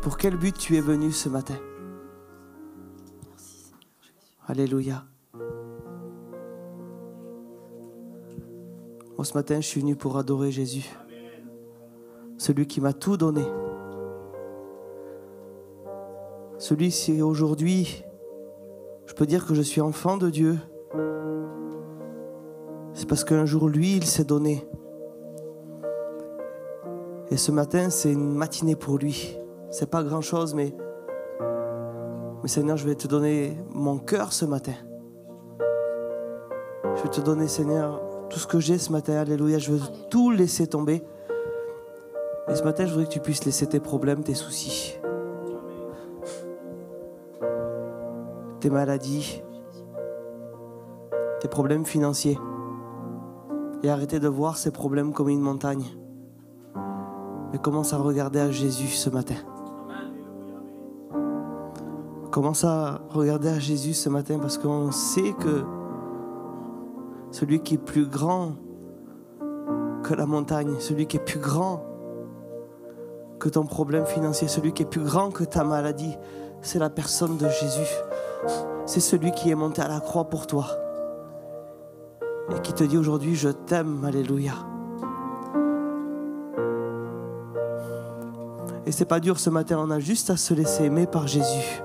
Pour quel but tu es venu ce matin? Alléluia. Moi, ce matin, je suis venu pour adorer Jésus. Celui qui m'a tout donné. Celui, si aujourd'hui, je peux dire que je suis enfant de Dieu, c'est parce qu'un jour, lui, il s'est donné. Et ce matin, c'est une matinée pour lui. C'est pas grand-chose, mais Seigneur, je vais te donner mon cœur ce matin. Je vais te donner, Seigneur, tout ce que j'ai ce matin. Alléluia, je veux tout laisser tomber. Et ce matin, je voudrais que tu puisses laisser tes problèmes, tes soucis, tes maladies, tes problèmes financiers. Et arrêter de voir ces problèmes comme une montagne. Mais commence à regarder à Jésus ce matin. Commence à regarder à Jésus ce matin parce qu'on sait que celui qui est plus grand que la montagne, celui qui est plus grand que ton problème financier, celui qui est plus grand que ta maladie, c'est la personne de Jésus. C'est celui qui est monté à la croix pour toi et qui te dit aujourd'hui, je t'aime, alléluia. Et c'est pas dur ce matin, on a juste à se laisser aimer par Jésus.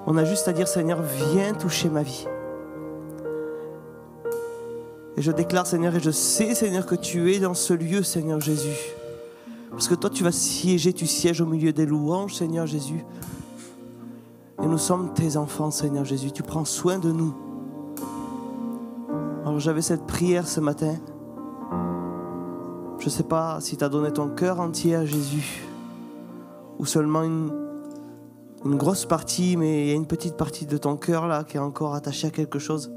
On a juste à dire, Seigneur, viens toucher ma vie. Et je déclare, Seigneur, et je sais, Seigneur, que tu es dans ce lieu, Seigneur Jésus. Parce que toi, tu vas siéger, tu sièges au milieu des louanges, Seigneur Jésus. Et nous sommes tes enfants, Seigneur Jésus. Tu prends soin de nous. Alors j'avais cette prière ce matin. Je ne sais pas si tu as donné ton cœur entier à Jésus ou seulement une grosse partie, mais il y a une petite partie de ton cœur là qui est encore attachée à quelque chose.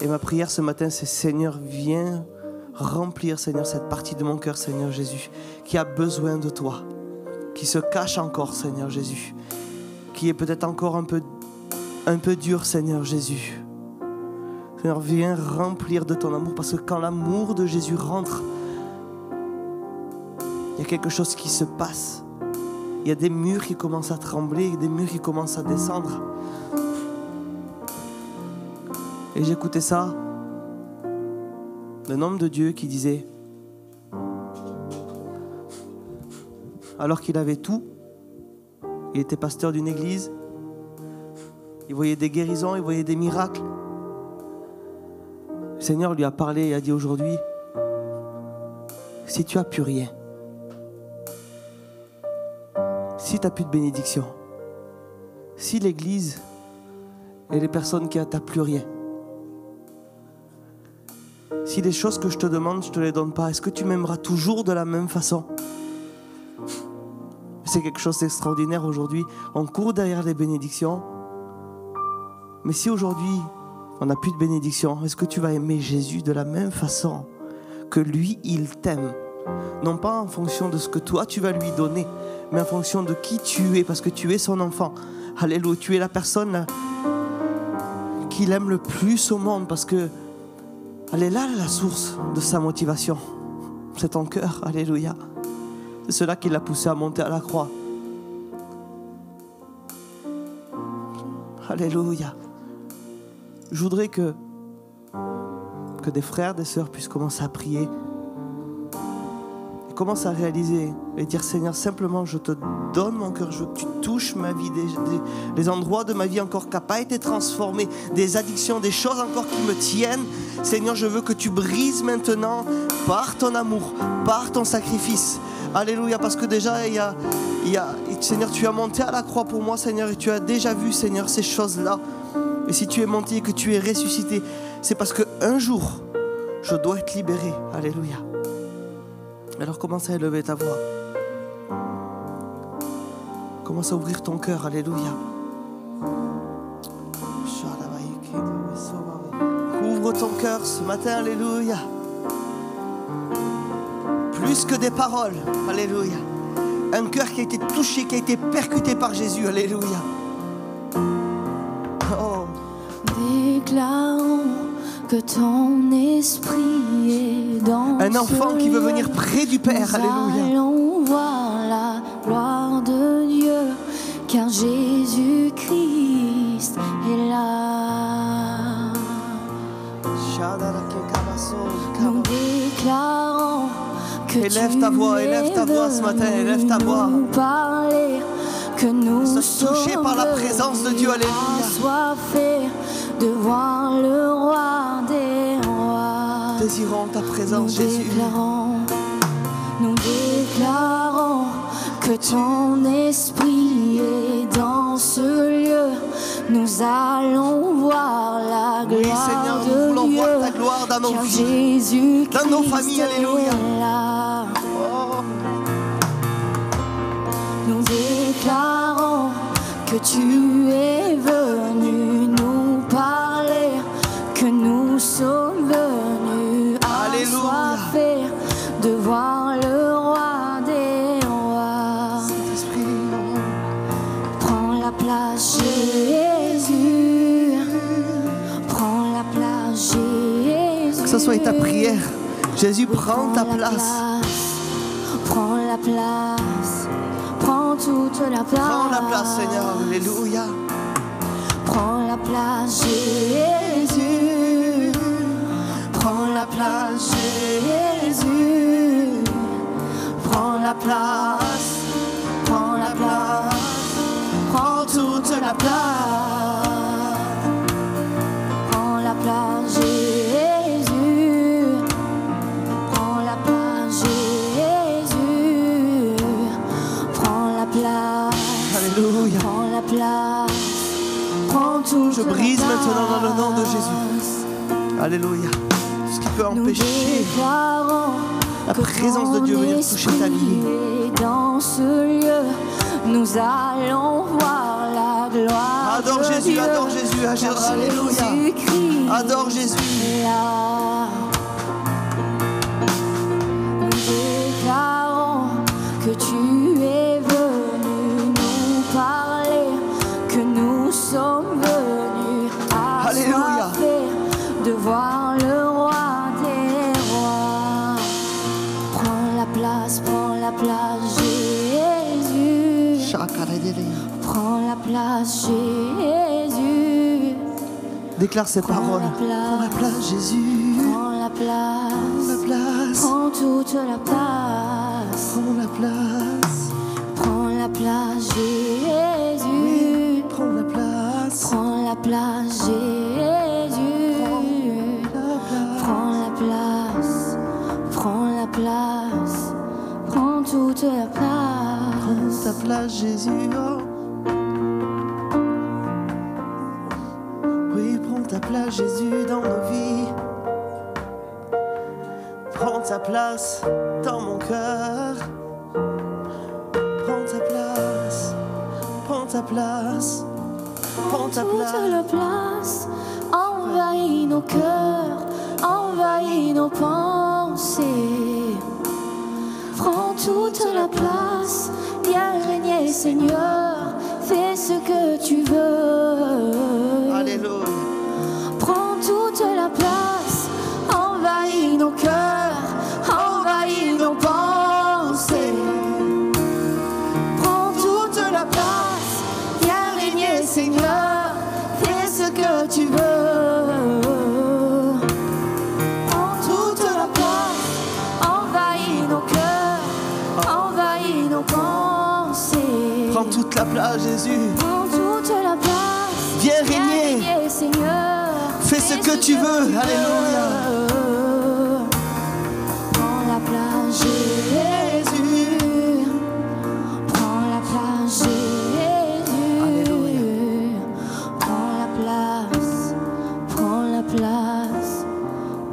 Et ma prière ce matin, c'est Seigneur, viens remplir, Seigneur, cette partie de mon cœur, Seigneur Jésus, qui a besoin de toi, qui se cache encore, Seigneur Jésus, qui est peut-être encore un peu dur, Seigneur Jésus. Seigneur, viens remplir de ton amour, parce que quand l'amour de Jésus rentre, il y a quelque chose qui se passe. Il y a des murs qui commencent à trembler, des murs qui commencent à descendre. Et j'écoutais ça d'un homme de Dieu qui disait, alors qu'il avait tout, il était pasteur d'une église, il voyait des guérisons, il voyait des miracles. Le Seigneur lui a parlé et a dit aujourd'hui, si tu n'as plus rien, si tu n'as plus de bénédiction, si l'église et les personnes qui n'ont plus rien, si les choses que je te demande, je ne te les donne pas, est-ce que tu m'aimeras toujours de la même façon? C'est quelque chose d'extraordinaire aujourd'hui. On court derrière les bénédictions. Mais si aujourd'hui, on n'a plus de bénédiction, est-ce que tu vas aimer Jésus de la même façon que lui, il t'aime? Non pas en fonction de ce que toi, tu vas lui donner, mais en fonction de qui tu es, parce que tu es son enfant. Alléluia, tu es la personne qu'il aime le plus au monde, parce que elle est là la source de sa motivation. C'est ton cœur, alléluia. C'est cela qui l'a poussé à monter à la croix. Alléluia. Je voudrais que des frères, des sœurs puissent commencer à prier. Et commencer à réaliser et dire Seigneur, simplement je te donne mon cœur. Je veux que tu touches ma vie, des endroits de ma vie encore qui n'ont pas été transformés, des addictions, des choses encore qui me tiennent. Seigneur, je veux que tu brises maintenant par ton amour, par ton sacrifice. Alléluia, parce que déjà, Seigneur, tu as monté à la croix pour moi, Seigneur, et tu as déjà vu, Seigneur, ces choses-là. Et si tu es monté et que tu es ressuscité, c'est parce qu'un jour, je dois être libéré. Alléluia. Alors commence à élever ta voix. Commence à ouvrir ton cœur. Alléluia. ton cœur ce matin, alléluia. Plus que des paroles, alléluia. Un cœur qui a été touché, qui a été percuté par Jésus, alléluia. Oh. Déclarons que ton esprit est dans un enfant qui veut venir près du Père, alléluia. Nous allons voir la gloire de Dieu, car Jésus-Christ est là. Nous déclarons que élève ta voix ce matin, élève ta voix. Parler, que nous sommes touchés par la présence de Dieu, alléluia. Assoiffés de voir le roi des rois. Désirons ta présence, Jésus. Nous déclarons que ton esprit est dans ce lieu. Nous allons voir la gloire oui, Seigneur, nous voulons voir ta gloire dans nos vies, dans nos familles, alléluia. Oh. Nous déclarons que tu es venu nous parler, que nous sommes venus assoiffés de voir le roi des rois. Prends la place, Jésus. Prends la place, Jésus. Que ce soit ta prière. Jésus, prends ta place. Prends la place. Prends toute la place. Prends la place, Seigneur. Alléluia. Prends la place, Jésus. Prends la place, Jésus. Prends la place. Prends la place. Prends toute la place. Prends la place, Jésus. Prends la place, Jésus. Prends la place. Alléluia. Prends la place. Prends toute je brise la maintenant dans le nom de Jésus. Alléluia. Tout ce qui peut empêcher la présence de Dieu venir toucher ta vie. Dans ce lieu, nous allons voir la gloire. Adore Jésus, Dieu, adore Jésus, alléluia. Adore Jésus. Nous déclarons que tu es venu nous parler, que nous sommes venus assoiffés de voir le roi des rois. Prends la place, Jésus. Prends la place, Jésus. Déclare ces paroles. Prends la place, Jésus. Prends la place. Prends la place. Prends toute la place. Prends la place. Prends la place, Jésus. Oui, prends la place. Prends la place, Jésus. Prends la place. Prends la place. Prends toute la place. Prends ta place, Jésus. Oh. Oui, prends ta place, Jésus, dans nos vies. Prends ta place dans mon cœur. Prends ta place. Prends ta place. Prends ta place. Toute la place. Envahis nos cœurs. Envahis nos pensées. Prends toute la place, viens régner Seigneur, fais ce que tu veux. Alléluia. Prends toute la place, envahis nos cœurs, envahis nos pensées. Prends toute la place, viens régner Seigneur, fais ce que tu veux. Prends toute la place, envahis nos cœurs. Envahis nos pensées. Prends toute la place, Jésus. Prends toute la place. Viens régner. Seigneur. Fais ce que tu veux. Alléluia. Prends la place, Jésus. Prends la place, Jésus. Alléluia. Prends la place. Prends la place.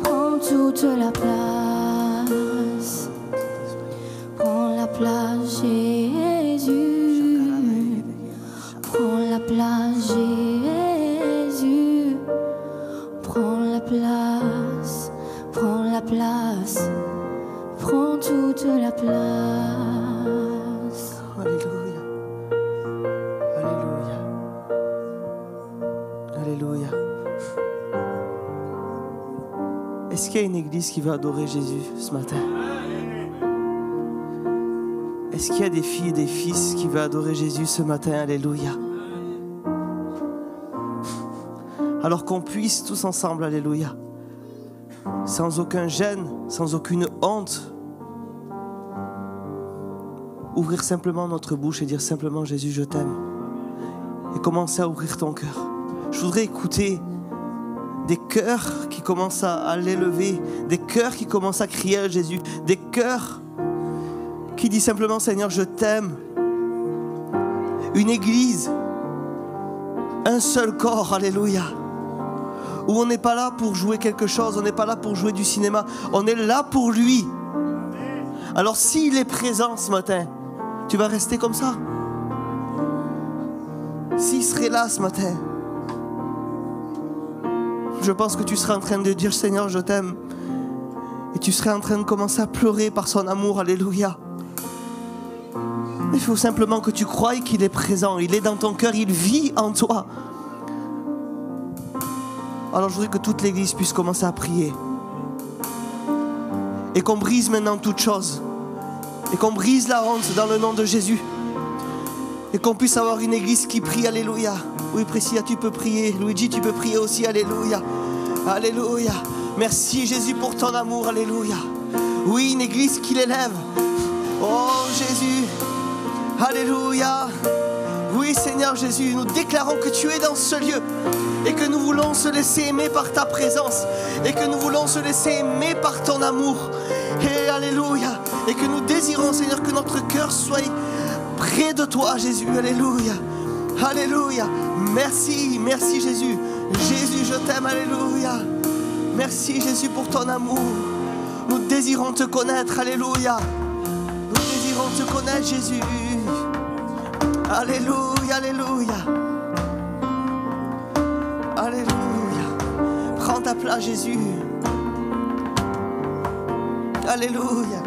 Prends toute la place. Prends la place, Jésus. Prends la place, Jésus. Prends la place. place. Prends toute la place. Alléluia. Alléluia. Alléluia. Est-ce qu'il y a une église qui veut adorer Jésus ce matin? Est-ce qu'il y a des filles et des fils qui veulent adorer Jésus ce matin? Alléluia. Alors qu'on puisse tous ensemble, alléluia, sans aucun gêne, sans aucune honte, ouvrir simplement notre bouche et dire simplement Jésus, je t'aime. Et commencer à ouvrir ton cœur. Je voudrais écouter des cœurs qui commencent à l'élever, des cœurs qui commencent à crier à Jésus, des cœurs qui disent simplement Seigneur, je t'aime. Une église, un seul corps, alléluia. Où on n'est pas là pour jouer quelque chose, on n'est pas là pour jouer du cinéma, on est là pour lui. Alors s'il est présent ce matin, tu vas rester comme ça? S'il serait là ce matin, je pense que tu serais en train de dire Seigneur, je t'aime. Et tu serais en train de commencer à pleurer par son amour, alléluia. Il faut simplement que tu croies qu'il est présent, il est dans ton cœur, il vit en toi. Alors je voudrais que toute l'église puisse commencer à prier. Et qu'on brise maintenant toute chose. Et qu'on brise la honte dans le nom de Jésus. Et qu'on puisse avoir une église qui prie, alléluia. Oui, Priscilla, tu peux prier. Luigi, tu peux prier aussi, alléluia. Alléluia. Merci Jésus pour ton amour, alléluia. Oui, une église qui l'élève. Oh Jésus, alléluia. Oui Seigneur Jésus, nous déclarons que tu es dans ce lieu et que nous voulons se laisser aimer par ta présence et que nous voulons se laisser aimer par ton amour. Et alléluia. Et que nous désirons Seigneur que notre cœur soit près de toi Jésus, alléluia. Alléluia. Merci, merci Jésus. Jésus, je t'aime, alléluia. Merci Jésus pour ton amour. Nous désirons te connaître, alléluia. Nous désirons te connaître Jésus. Alléluia, alléluia. Alléluia. Prends ta place Jésus. Alléluia.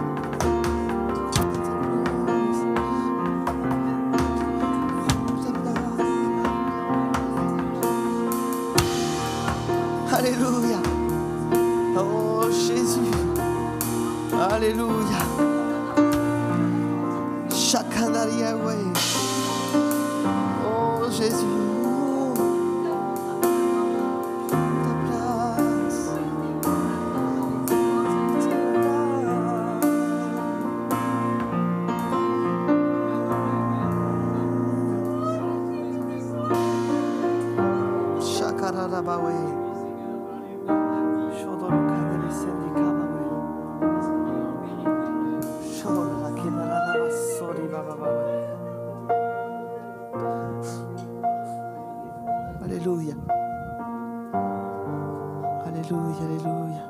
Alléluia. Oh Jésus. Alléluia. Chakanaria way. Oh Jésus. Ta place. Shakaraba way. Alléluia. Alléluia, alléluia.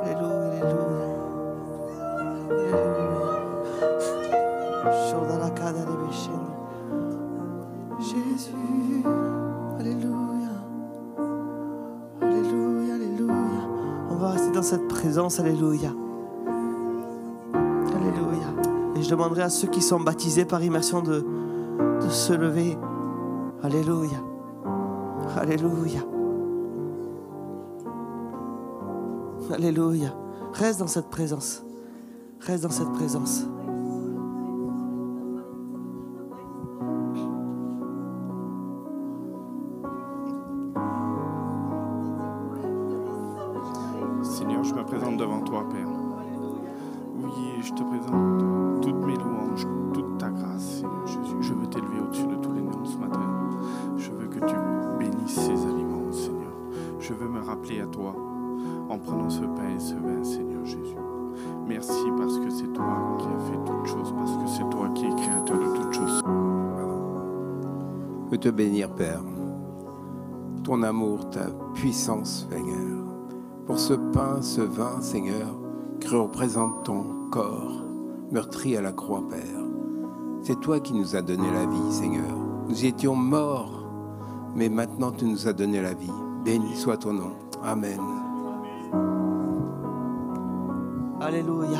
Alléluia, alléluia. Alléluia. Jésus. Alléluia. Alléluia, alléluia. On va rester dans cette présence, alléluia. Alléluia. Et je demanderai à ceux qui sont baptisés par immersion de se lever. Alléluia. Alléluia. Alléluia. Reste dans cette présence. Reste dans cette présence. Seigneur, je me présente devant toi, Père. Oui, je te présente toutes mes louanges, toute ta grâce, Seigneur Jésus. Je veux t'élever au-dessus de tous les noms ce matin. Je veux que tu bénisses ces aliments, Seigneur. Je veux me rappeler à toi en prenant ce pain et ce vin, Seigneur Jésus. Merci parce que c'est toi qui as fait toutes choses, parce que c'est toi qui es créateur de toutes choses. Je veux te bénir, Père. Ton amour, ta puissance, Seigneur. Pour ce pain, ce vin, Seigneur, qui représente ton corps, meurtri à la croix, Père. C'est toi qui nous as donné la vie, Seigneur. Nous étions morts, mais maintenant tu nous as donné la vie. Béni soit ton nom. Amen. Alléluia.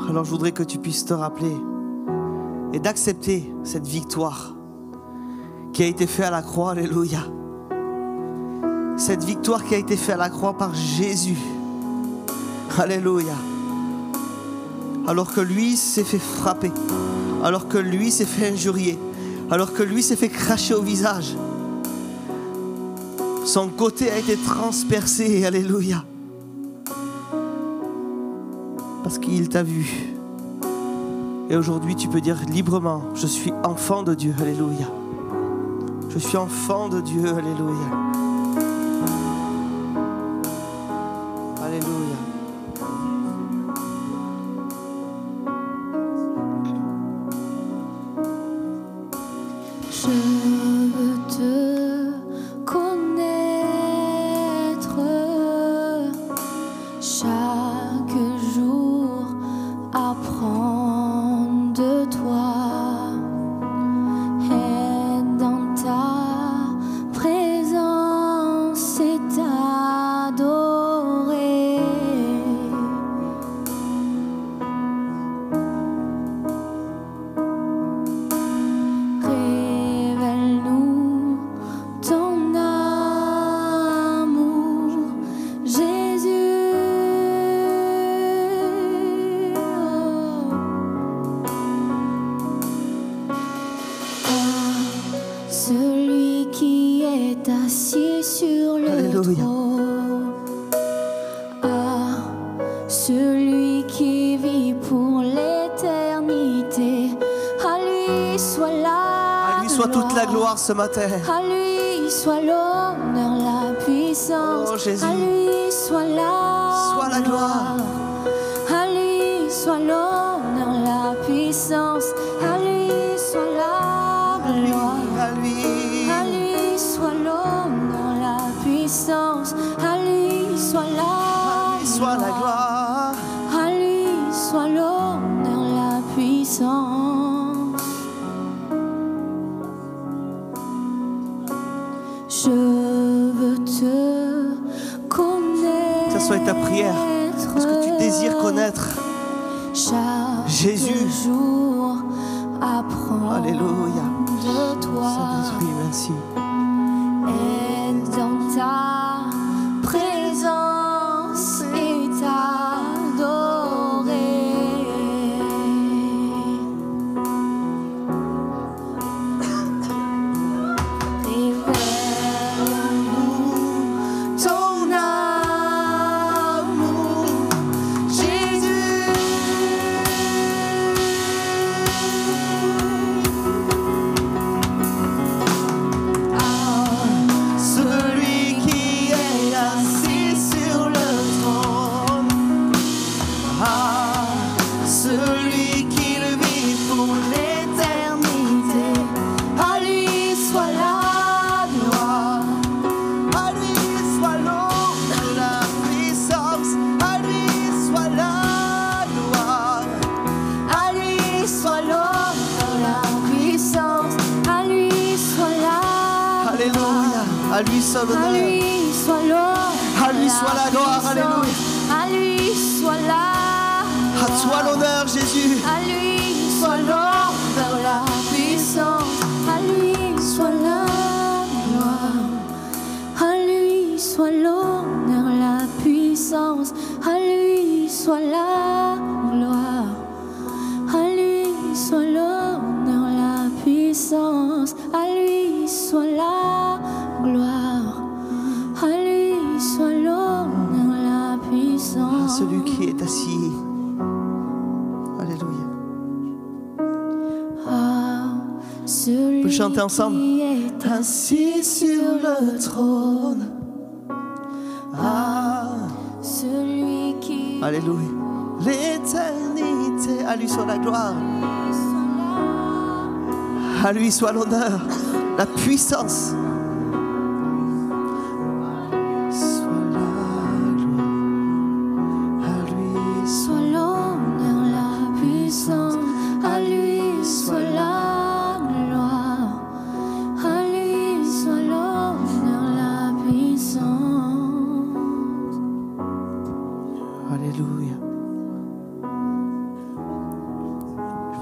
Alors je voudrais que tu puisses te rappeler et d'accepter cette victoire qui a été faite à la croix. Alléluia. Cette victoire qui a été faite à la croix par Jésus. Alléluia. Alors que lui s'est fait frapper, alors que lui s'est fait injurier, alors que lui s'est fait cracher au visage, son côté a été transpercé. Alléluia. Parce qu'il t'a vu. Et aujourd'hui tu peux dire librement, je suis enfant de Dieu. Alléluia. Je suis enfant de Dieu. Alléluia. Alléluia. Je veux te connaître chaque jour, apprendre de toi et dans ta présence c'est t'adorer. Révèle-nous ton amour, Jésus. Celui qui est assis sur le Alléluia. trône, à celui qui vit pour l'éternité, à lui soit la À lui soit toute la gloire ce matin. à lui soit l'honneur, la puissance, Oh, Jésus. à lui soit la gloire. à lui soit l'honneur, la puissance, à lui soit la gloire. À lui. À lui soit l'honneur, la puissance, à lui soit la Soit la gloire. à lui soit l'honneur, la puissance. Je veux te connaître. Que ça soit ta prière. Parce que tu désires connaître chaque Jésus. jour, apprendre Alléluia. de toi. Saint-Esprit, merci. Et dans ta présence et t'adorer. Révèle-nous ton amour, Jésus. Celui qui est assis sur le trône, celui qui le vit pour l'éternité, À lui soit la gloire. à lui soit l'honneur, la puissance, à lui soit la gloire, À lui soit l'honneur, la puissance. À lui soit la alléluia, à lui soit À l'honneur, lui soit l'honneur, à lui soit la gloire, puissance. alléluia, À lui soit la à toi l'honneur Jésus, À lui soit l'honneur, la puissance. À lui soit la gloire. À lui soit l'honneur, la puissance. À lui soit la gloire. À lui soit l'honneur, la puissance. À lui soit la gloire. À lui soit l'honneur, la à puissance. celui qui est assis, alléluia. Celui On peut chanter ensemble. qui est Assis sur le trône, celui qui alléluia, l'éternité, à lui soit la gloire, à lui soit l'honneur, la puissance. Soit la gloire, à lui soit l'honneur, la puissance, à lui soit la gloire, à lui soit l'honneur, la puissance.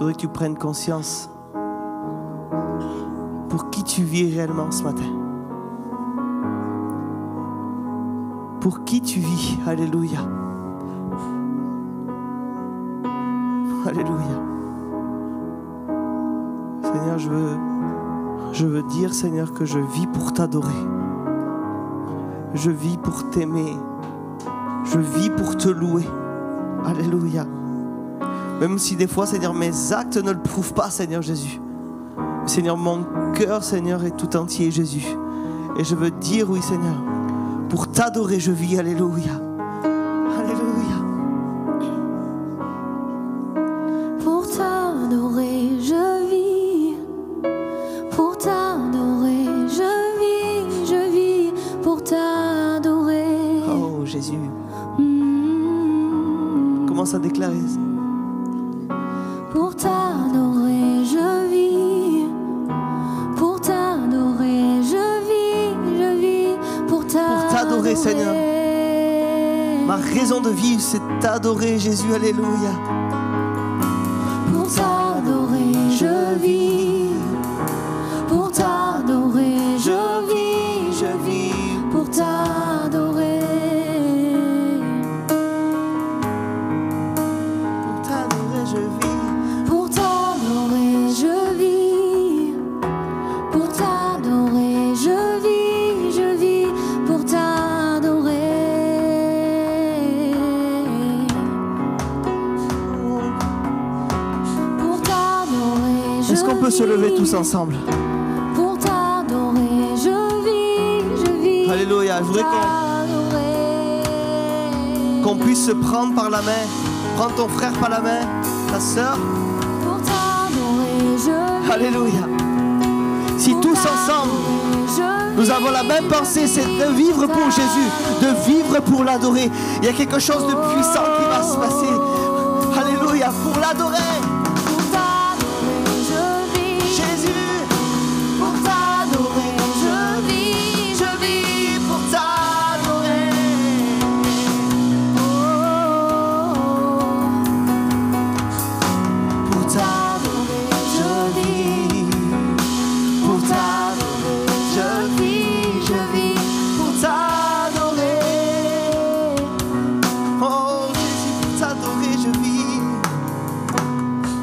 voudrais que tu prennes conscience pour qui tu vis réellement ce matin. Pour qui tu vis. Alléluia. Alléluia. Seigneur, je veux dire, Seigneur, que je vis pour t'adorer. Je vis pour t'aimer. Je vis pour te louer. Alléluia. Même si des fois, Seigneur, mes actes ne le prouvent pas, Seigneur Jésus. Seigneur, mon cœur, Seigneur, est tout entier, Jésus. Et je veux dire, oui, Seigneur, pour t'adorer, je vis. Alléluia. Alléluia. Pour t'adorer, je vis. Pour t'adorer, je vis pour t'adorer. Oh, Jésus. Commence à déclarer. Pour t'adorer, je vis. Pour t'adorer, je vis pour t'adorer, Seigneur. Ma raison de vivre, c'est t'adorer, Jésus. Alléluia. Pour t'adorer, je vis. Pour t'adorer, je vis pour t'adorer. Pour t'adorer, je vis. Pour t'adorer, je vis. Pour t'adorer, je vis pour t'adorer. Pour t'adorer, je vis. Est-ce qu'on peut se lever tous ensemble? Pour t'adorer, je vis. Alléluia. Je voudrais qu'on puisse se prendre par la main. Prendre ton frère par la main, ta sœur. Pour t'adorer, je vis. Alléluia. Si tous ensemble, nous avons la même pensée, c'est de vivre pour Jésus, de vivre pour l'adorer. Il y a quelque chose de puissant qui va se passer. Alléluia, pour l'adorer. Pour t'adorer, je vis. Jésus, pour t'adorer, je vis pour t'adorer. Pour t'adorer, je vis. Pour t'adorer, je vis pour t'adorer. Oh Jésus, pour t'adorer, je vis.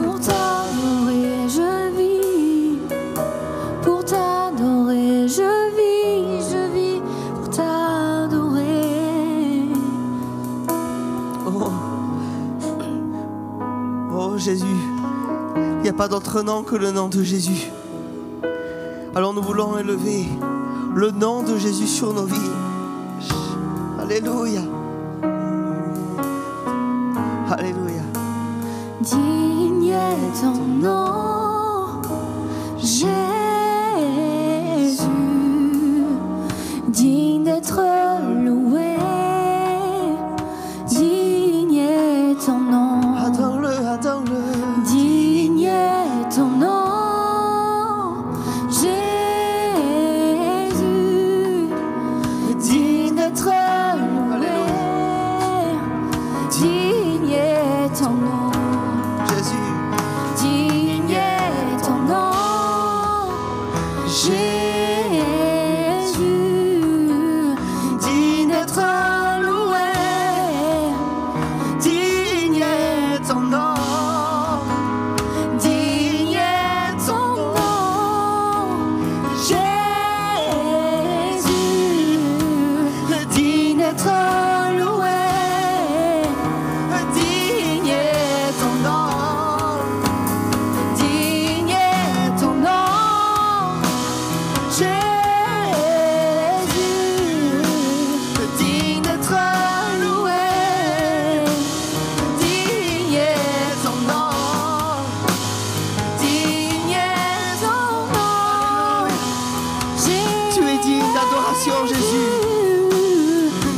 Pour t'adorer, je vis. Pour t'adorer, je vis pour t'adorer. Oh Jésus, il n'y a pas d'autre nom que le nom de Jésus. Alors nous voulons élever le nom de Jésus sur nos vies. Alléluia. Alléluia. Digne est ton nom, Jésus. Digne d'être loué. Digne est ton nom. Adore-le, adore-le. Digne est ton nom, Jésus. Digne d'être loué. Digne est ton nom. Jésus. Digne est ton nom, Jésus. Digne d'être loué. Digne est ton nom. Digne est ton nom, Jésus. Digne d'être loué. Digne est ton nom. Digne est ton nom, Jésus. Digne d'être loué. Digne est ton nom. Digne est ton nom, Jésus. Tu es digne d'adoration, Jésus.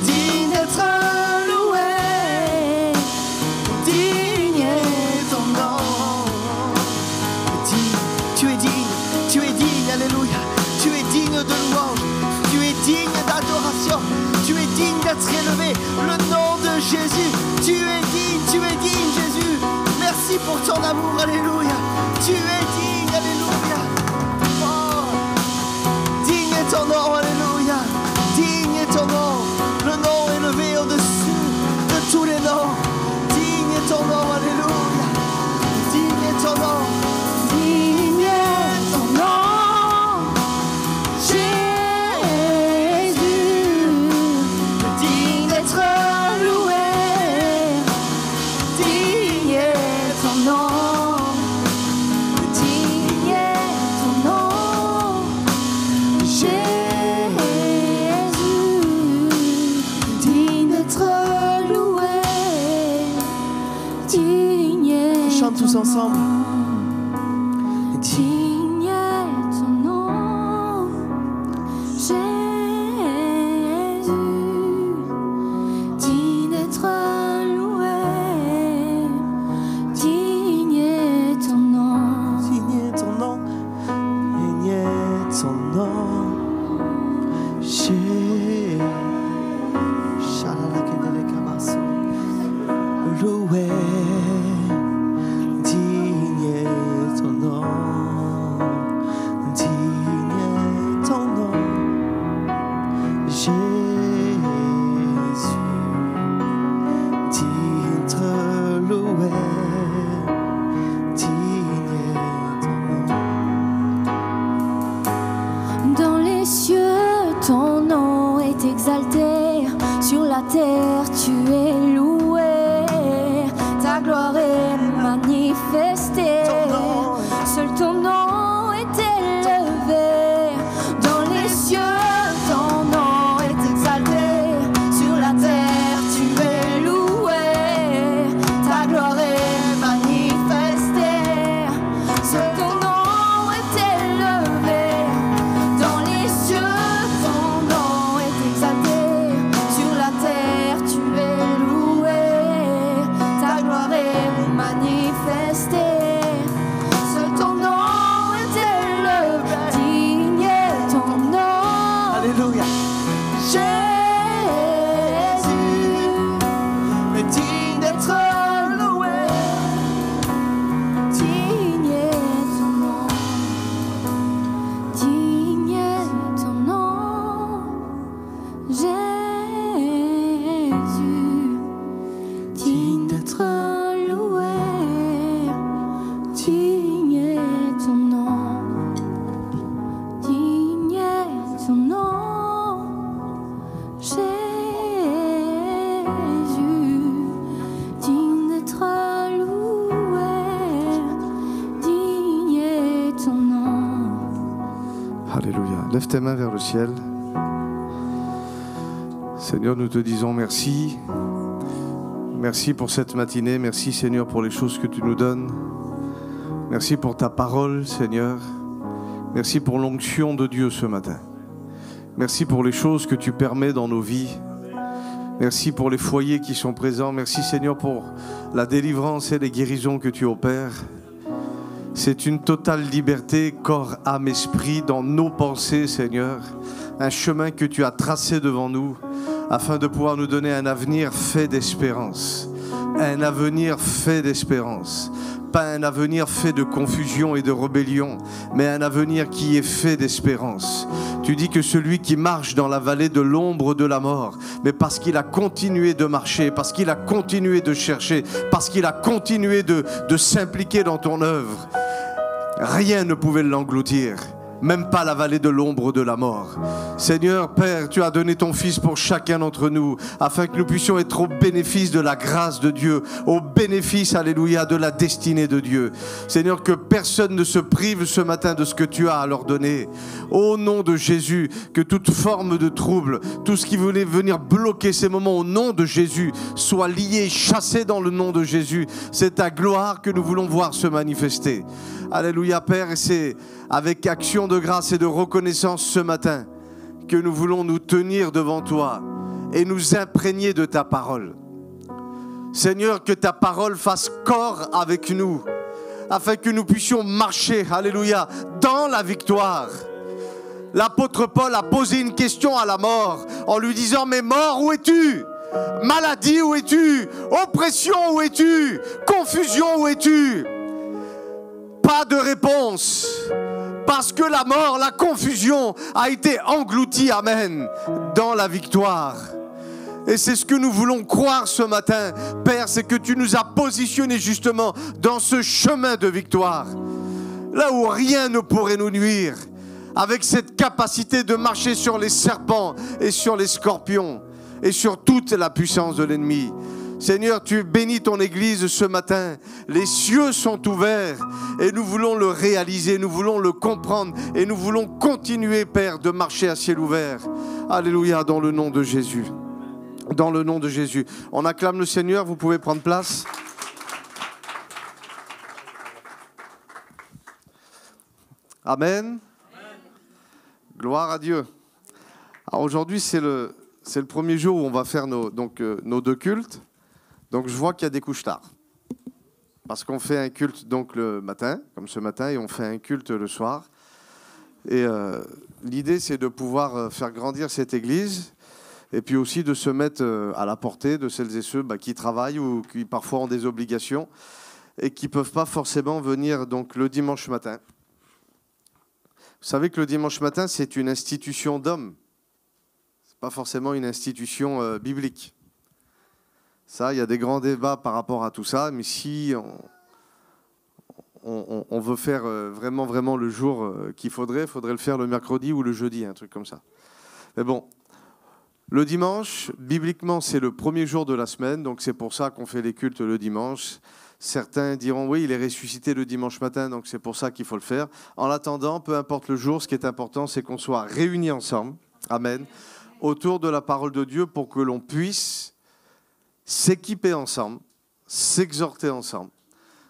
Digne d'être loué. Digne est ton nom. Tu es digne, alléluia. Tu es digne de louange, tu es digne d'adoration, tu es digne d'être élevé. Le nom de Jésus, tu es digne, Jésus. Merci Merci pour ton amour, alléluia. Tu es digne, alléluia. Oh, digne est ton nom, alléluia. Digne est ton nom, le nom élevé au-dessus de tous les noms. Digne est ton nom, alléluia. Digne est ton nom. Digne est ton nom, Jésus, digne d'être loué. Digne est ton nom, digne est ton nom, Jésus, digne d'être loué. Digne est On chante tous ensemble. digne est ton nom, Jésus, digne d'être loué. Digne est ton nom, Digne est ton nom. Digne est ton nom. Loué. Digne est ton nom. Digne est ton nom. Jésus. Digne d'être loué. Digne est ton nom. dans les cieux ton nom est exalté, sur la terre tu es loué, ta gloire est manifestée, seul ton nom est élevé. Dans les cieux ton nom est exalté, sur la terre tu es loué, ta gloire est manifestée, seul ton nom est élevé. Dans les cieux ton nom est exalté, sur la terre tu es loué, ta gloire est manifestée, seul ton nom est élevé. Digne est ton nom, Alléluia. Jésus, Mais digne d'être loué. digne est ton nom, digne est ton nom, Jésus, digne d'être loué. Digne est ton nom, digne est ton nom, Jésus, digne d'être loué. Digne est ton nom. Alléluia. Lève tes mains vers le ciel. Seigneur, nous te disons merci. Merci pour cette matinée. Merci, Seigneur, pour les choses que tu nous donnes. Merci pour ta parole, Seigneur. Merci pour l'onction de Dieu ce matin. Merci pour les choses que tu permets dans nos vies. Merci pour les foyers qui sont présents. Merci, Seigneur, pour la délivrance et les guérisons que tu opères. C'est une totale liberté, corps, âme, esprit, dans nos pensées, Seigneur. Un chemin que tu as tracé devant nous, afin de pouvoir nous donner un avenir fait d'espérance. Un avenir fait d'espérance. Pas un avenir fait de confusion et de rébellion, mais un avenir qui est fait d'espérance. Tu dis que celui qui marche dans la vallée de l'ombre de la mort, mais parce qu'il a continué de marcher, parce qu'il a continué de chercher, parce qu'il a continué de s'impliquer dans ton œuvre, rien ne pouvait l'engloutir. Même pas la vallée de l'ombre de la mort. Seigneur, Père, tu as donné ton Fils pour chacun d'entre nous, afin que nous puissions être au bénéfice de la grâce de Dieu, au bénéfice, alléluia, de la destinée de Dieu. Seigneur, que personne ne se prive ce matin de ce que tu as à leur donner. Au nom de Jésus, que toute forme de trouble, tout ce qui voulait venir bloquer ces moments au nom de Jésus, soit lié, chassé dans le nom de Jésus. C'est ta gloire que nous voulons voir se manifester. Alléluia, Père, et c'est avec action de grâce et de reconnaissance ce matin que nous voulons nous tenir devant toi et nous imprégner de ta parole. Seigneur, que ta parole fasse corps avec nous, afin que nous puissions marcher, alléluia, dans la victoire. L'apôtre Paul a posé une question à la mort en lui disant « Mais mort, où es-tu » Maladie, où es-tu? Oppression, où es-tu? Confusion, où es-tu? Pas de réponse. Parce que la mort, la confusion a été engloutie, amen, dans la victoire. Et c'est ce que nous voulons croire ce matin, Père, c'est que tu nous as positionnés justement dans ce chemin de victoire. Là où rien ne pourrait nous nuire, avec cette capacité de marcher sur les serpents et sur les scorpions et sur toute la puissance de l'ennemi. Seigneur, tu bénis ton Église ce matin. Les cieux sont ouverts et nous voulons le réaliser, nous voulons le comprendre et nous voulons continuer, Père, de marcher à ciel ouvert. Alléluia, dans le nom de Jésus. Dans le nom de Jésus. On acclame le Seigneur, vous pouvez prendre place. Amen. Gloire à Dieu. Alors aujourd'hui, c'est le premier jour où on va faire nos deux cultes. Donc je vois qu'il y a des couches tard. Parce qu'on fait un culte donc le matin, comme ce matin, et on fait un culte le soir. Et l'idée, c'est de pouvoir faire grandir cette église et puis aussi de se mettre à la portée de celles et ceux qui travaillent ou qui parfois ont des obligations et qui ne peuvent pas forcément venir donc, le dimanche matin. Vous savez que le dimanche matin, c'est une institution d'hommes. Ce n'est pas forcément une institution biblique. Ça, il y a des grands débats par rapport à tout ça, mais si on veut faire vraiment le jour qu'il faudrait le faire le mercredi ou le jeudi, un truc comme ça. Mais bon, le dimanche, bibliquement, c'est le premier jour de la semaine, donc c'est pour ça qu'on fait les cultes le dimanche. Certains diront, oui, il est ressuscité le dimanche matin, donc c'est pour ça qu'il faut le faire. En attendant, peu importe le jour, ce qui est important, c'est qu'on soit réunis ensemble, amen, autour de la parole de Dieu pour que l'on puisse s'équiper ensemble, s'exhorter ensemble.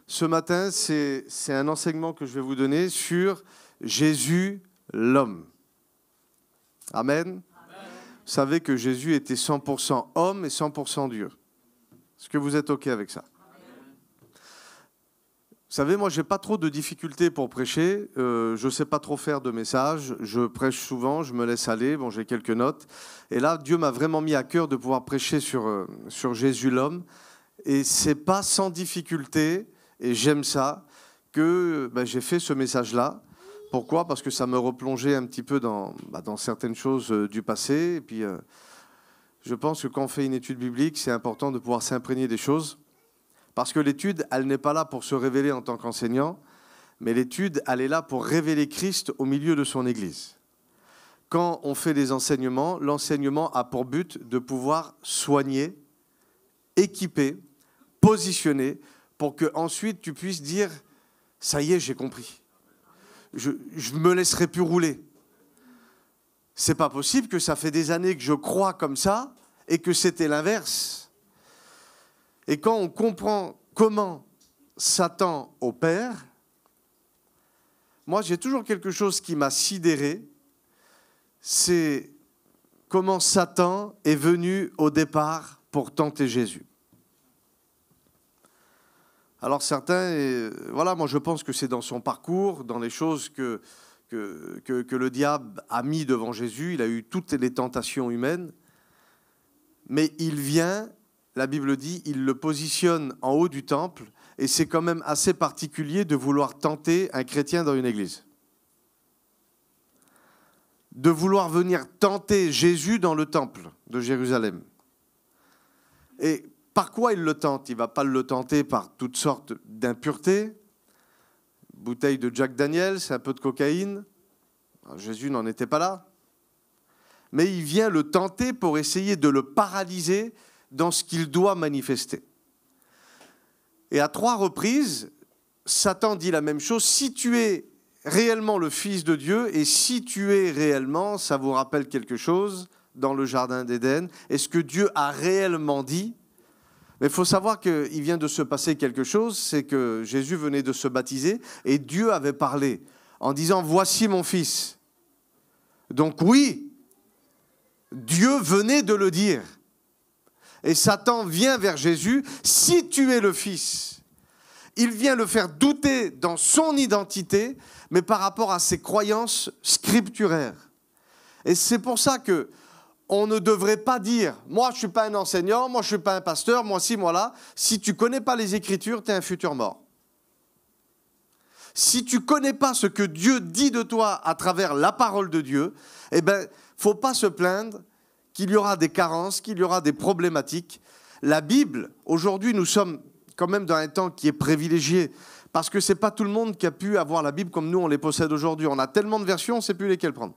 Ce matin, c'est un enseignement que je vais vous donner sur Jésus, l'homme. Amen. Amen. Vous savez que Jésus était 100% homme et 100% Dieu. Est-ce que vous êtes OK avec ça? Vous savez, moi, je n'ai pas trop de difficultés pour prêcher. Je ne sais pas trop faire de messages. Je prêche souvent, je me laisse aller. Bon, j'ai quelques notes. Et là, Dieu m'a vraiment mis à cœur de pouvoir prêcher sur Jésus l'homme. Et ce n'est pas sans difficulté, et j'aime ça, que j'ai fait ce message-là. Pourquoi? Parce que ça me replongeait un petit peu dans certaines choses du passé. Et puis, je pense que quand on fait une étude biblique, c'est important de pouvoir s'imprégner des choses. Parce que l'étude, elle n'est pas là pour se révéler en tant qu'enseignant, mais l'étude, elle est là pour révéler Christ au milieu de son Église. Quand on fait des enseignements, l'enseignement a pour but de pouvoir soigner, équiper, positionner, pour qu'ensuite tu puisses dire « ça y est, j'ai compris. Je ne me laisserai plus rouler. » C'est pas possible que ça fait des années que je crois comme ça et que c'était l'inverse. Et quand on comprend comment Satan opère, moi j'ai toujours quelque chose qui m'a sidéré, c'est comment Satan est venu au départ pour tenter Jésus. Alors certains, voilà, moi je pense que c'est dans son parcours, dans les choses que le diable a mis devant Jésus, il a eu toutes les tentations humaines, mais il vient... La Bible dit, il le positionne en haut du temple, et c'est quand même assez particulier de vouloir tenter un chrétien dans une église. De vouloir venir tenter Jésus dans le temple de Jérusalem. Et par quoi il le tente? Il ne va pas le tenter par toutes sortes d'impuretés. Bouteille de Jack Daniels, un peu de cocaïne. Alors, Jésus n'en était pas là. Mais il vient le tenter pour essayer de le paralyser dans ce qu'il doit manifester. Et à 3 reprises, Satan dit la même chose. Si tu es réellement le Fils de Dieu, et si tu es réellement, ça vous rappelle quelque chose dans le Jardin d'Éden, est-ce que Dieu a réellement dit? Mais il faut savoir qu'il vient de se passer quelque chose, c'est que Jésus venait de se baptiser, et Dieu avait parlé en disant « Voici mon Fils ». Donc oui, Dieu venait de le dire. Et Satan vient vers Jésus, si tu es le Fils. Il vient le faire douter dans son identité, mais par rapport à ses croyances scripturaires. Et c'est pour ça que on ne devrait pas dire « Moi, je ne suis pas un enseignant, moi, je ne suis pas un pasteur, moi, ci, moi, là. » Si tu ne connais pas les Écritures, tu es un futur mort. Si tu ne connais pas ce que Dieu dit de toi à travers la parole de Dieu, eh bien, il ne faut pas se plaindre qu'il y aura des carences, qu'il y aura des problématiques. La Bible, aujourd'hui, nous sommes quand même dans un temps qui est privilégié, parce que ce n'est pas tout le monde qui a pu avoir la Bible comme nous, on les possède aujourd'hui. On a tellement de versions, on ne sait plus lesquelles prendre.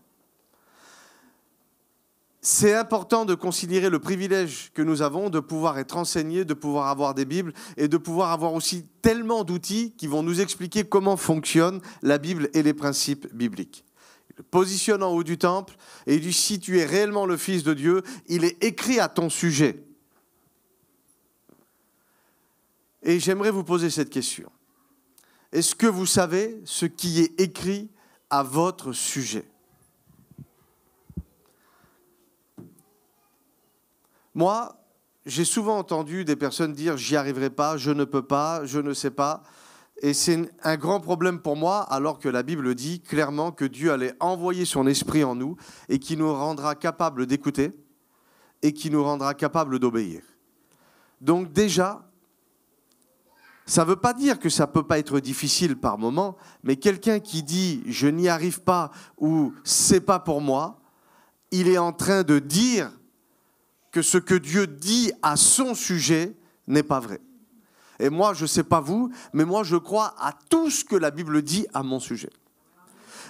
C'est important de considérer le privilège que nous avons de pouvoir être enseignés, de pouvoir avoir des Bibles et de pouvoir avoir aussi tellement d'outils qui vont nous expliquer comment fonctionne la Bible et les principes bibliques. Il le positionne en haut du temple et il dit « Si tu es réellement le Fils de Dieu, il est écrit à ton sujet. » Et j'aimerais vous poser cette question. Est-ce que vous savez ce qui est écrit à votre sujet ? Moi, j'ai souvent entendu des personnes dire « j'y arriverai pas, je ne peux pas, je ne sais pas ». Et c'est un grand problème pour moi, alors que la Bible dit clairement que Dieu allait envoyer son esprit en nous et qui nous rendra capables d'écouter et qui nous rendra capables d'obéir. Donc déjà, ça ne veut pas dire que ça ne peut pas être difficile par moment, mais quelqu'un qui dit « je n'y arrive pas » ou « c'est pas pour moi », il est en train de dire que ce que Dieu dit à son sujet n'est pas vrai. Et moi, je ne sais pas vous, mais moi, je crois à tout ce que la Bible dit à mon sujet.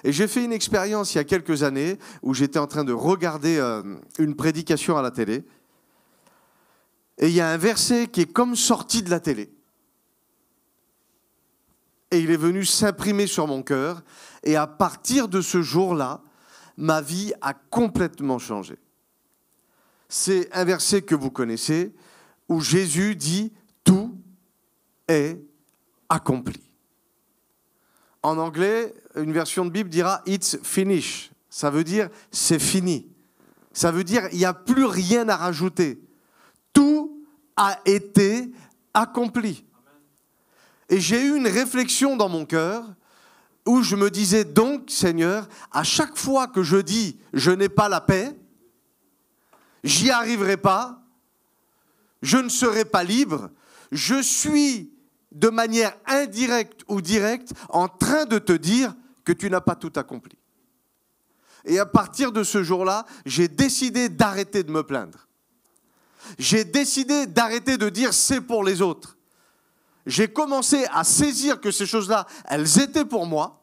Et j'ai fait une expérience il y a quelques années où j'étais en train de regarder une prédication à la télé. Et il y a un verset qui est comme sorti de la télé. Et il est venu s'imprimer sur mon cœur. Et à partir de ce jour-là, ma vie a complètement changé. C'est un verset que vous connaissez, où Jésus dit « Tout est accompli ». En anglais, une version de Bible dira « It's finished ». Ça veut dire « c'est fini ». Ça veut dire « il n'y a plus rien à rajouter ». Tout a été accompli. Et j'ai eu une réflexion dans mon cœur où je me disais donc, Seigneur, à chaque fois que je dis « je n'ai pas la paix », j'y arriverai pas, je ne serai pas libre, je suis de manière indirecte ou directe en train de te dire que tu n'as pas tout accompli. Et à partir de ce jour-là, j'ai décidé d'arrêter de me plaindre. J'ai décidé d'arrêter de dire c'est pour les autres. J'ai commencé à saisir que ces choses-là, elles étaient pour moi.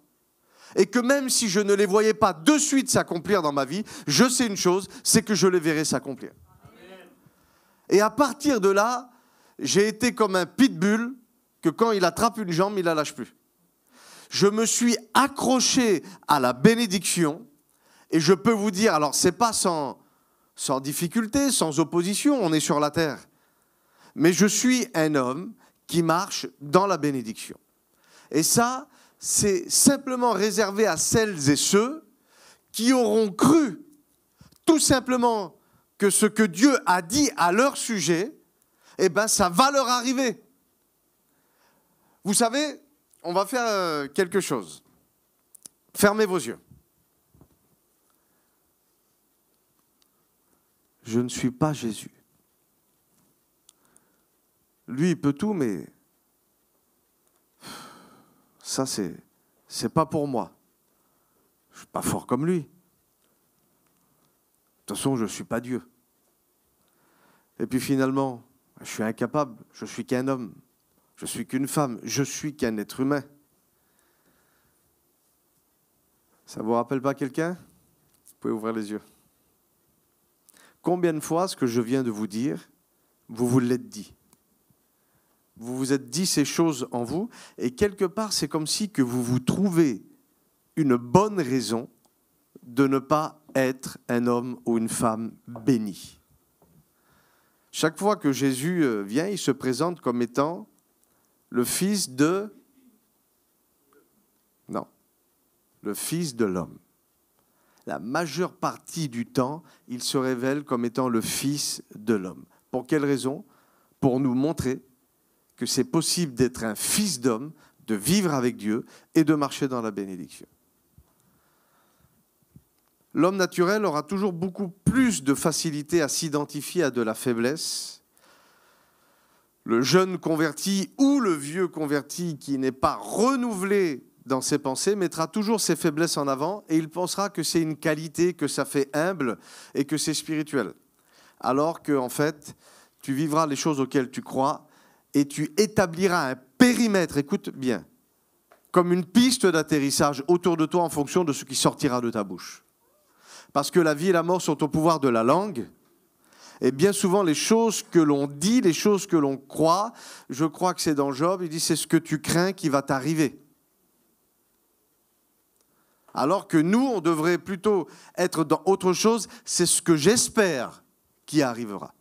Et que même si je ne les voyais pas de suite s'accomplir dans ma vie, je sais une chose, c'est que je les verrai s'accomplir. Amen. Et à partir de là, j'ai été comme un pitbull que quand il attrape une jambe, il ne la lâche plus. Je me suis accroché à la bénédiction et je peux vous dire, alors ce n'est pas sans difficulté, sans opposition, on est sur la terre. Mais je suis un homme qui marche dans la bénédiction. Et ça, c'est simplement réservé à celles et ceux qui auront cru tout simplement que ce que Dieu a dit à leur sujet, eh ben, ça va leur arriver. Vous savez, on va faire quelque chose. Fermez vos yeux. Je ne suis pas Jésus. Lui, il peut tout, mais ça, c'est pas pour moi. Je ne suis pas fort comme lui. De toute façon, je ne suis pas Dieu. Et puis finalement, je suis incapable, je suis qu'un homme, je suis qu'une femme, je suis qu'un être humain. Ça ne vous rappelle pas quelqu'un ? Vous pouvez ouvrir les yeux. Combien de fois ce que je viens de vous dire, vous vous l'êtes dit ? Vous vous êtes dit ces choses en vous, et quelque part, c'est comme si que vous vous trouvez une bonne raison de ne pas être un homme ou une femme béni. Chaque fois que Jésus vient, il se présente comme étant le fils de... Non, le fils de l'homme. La majeure partie du temps, il se révèle comme étant le fils de l'homme. Pour quelle raison ? Pour nous montrer que c'est possible d'être un fils d'homme, de vivre avec Dieu et de marcher dans la bénédiction. l'homme naturel aura toujours beaucoup plus de facilité à s'identifier à de la faiblesse. Le jeune converti ou le vieux converti qui n'est pas renouvelé dans ses pensées mettra toujours ses faiblesses en avant et il pensera que c'est une qualité, que ça fait humble et que c'est spirituel. Alors que, en fait, tu vivras les choses auxquelles tu crois et tu établiras un périmètre, écoute bien, comme une piste d'atterrissage autour de toi en fonction de ce qui sortira de ta bouche. Parce que la vie et la mort sont au pouvoir de la langue. Et bien souvent, les choses que l'on dit, les choses que l'on croit, je crois que c'est dans Job, il dit c'est ce que tu crains qui va t'arriver. Alors que nous, on devrait plutôt être dans autre chose, c'est ce que j'espère qui arrivera.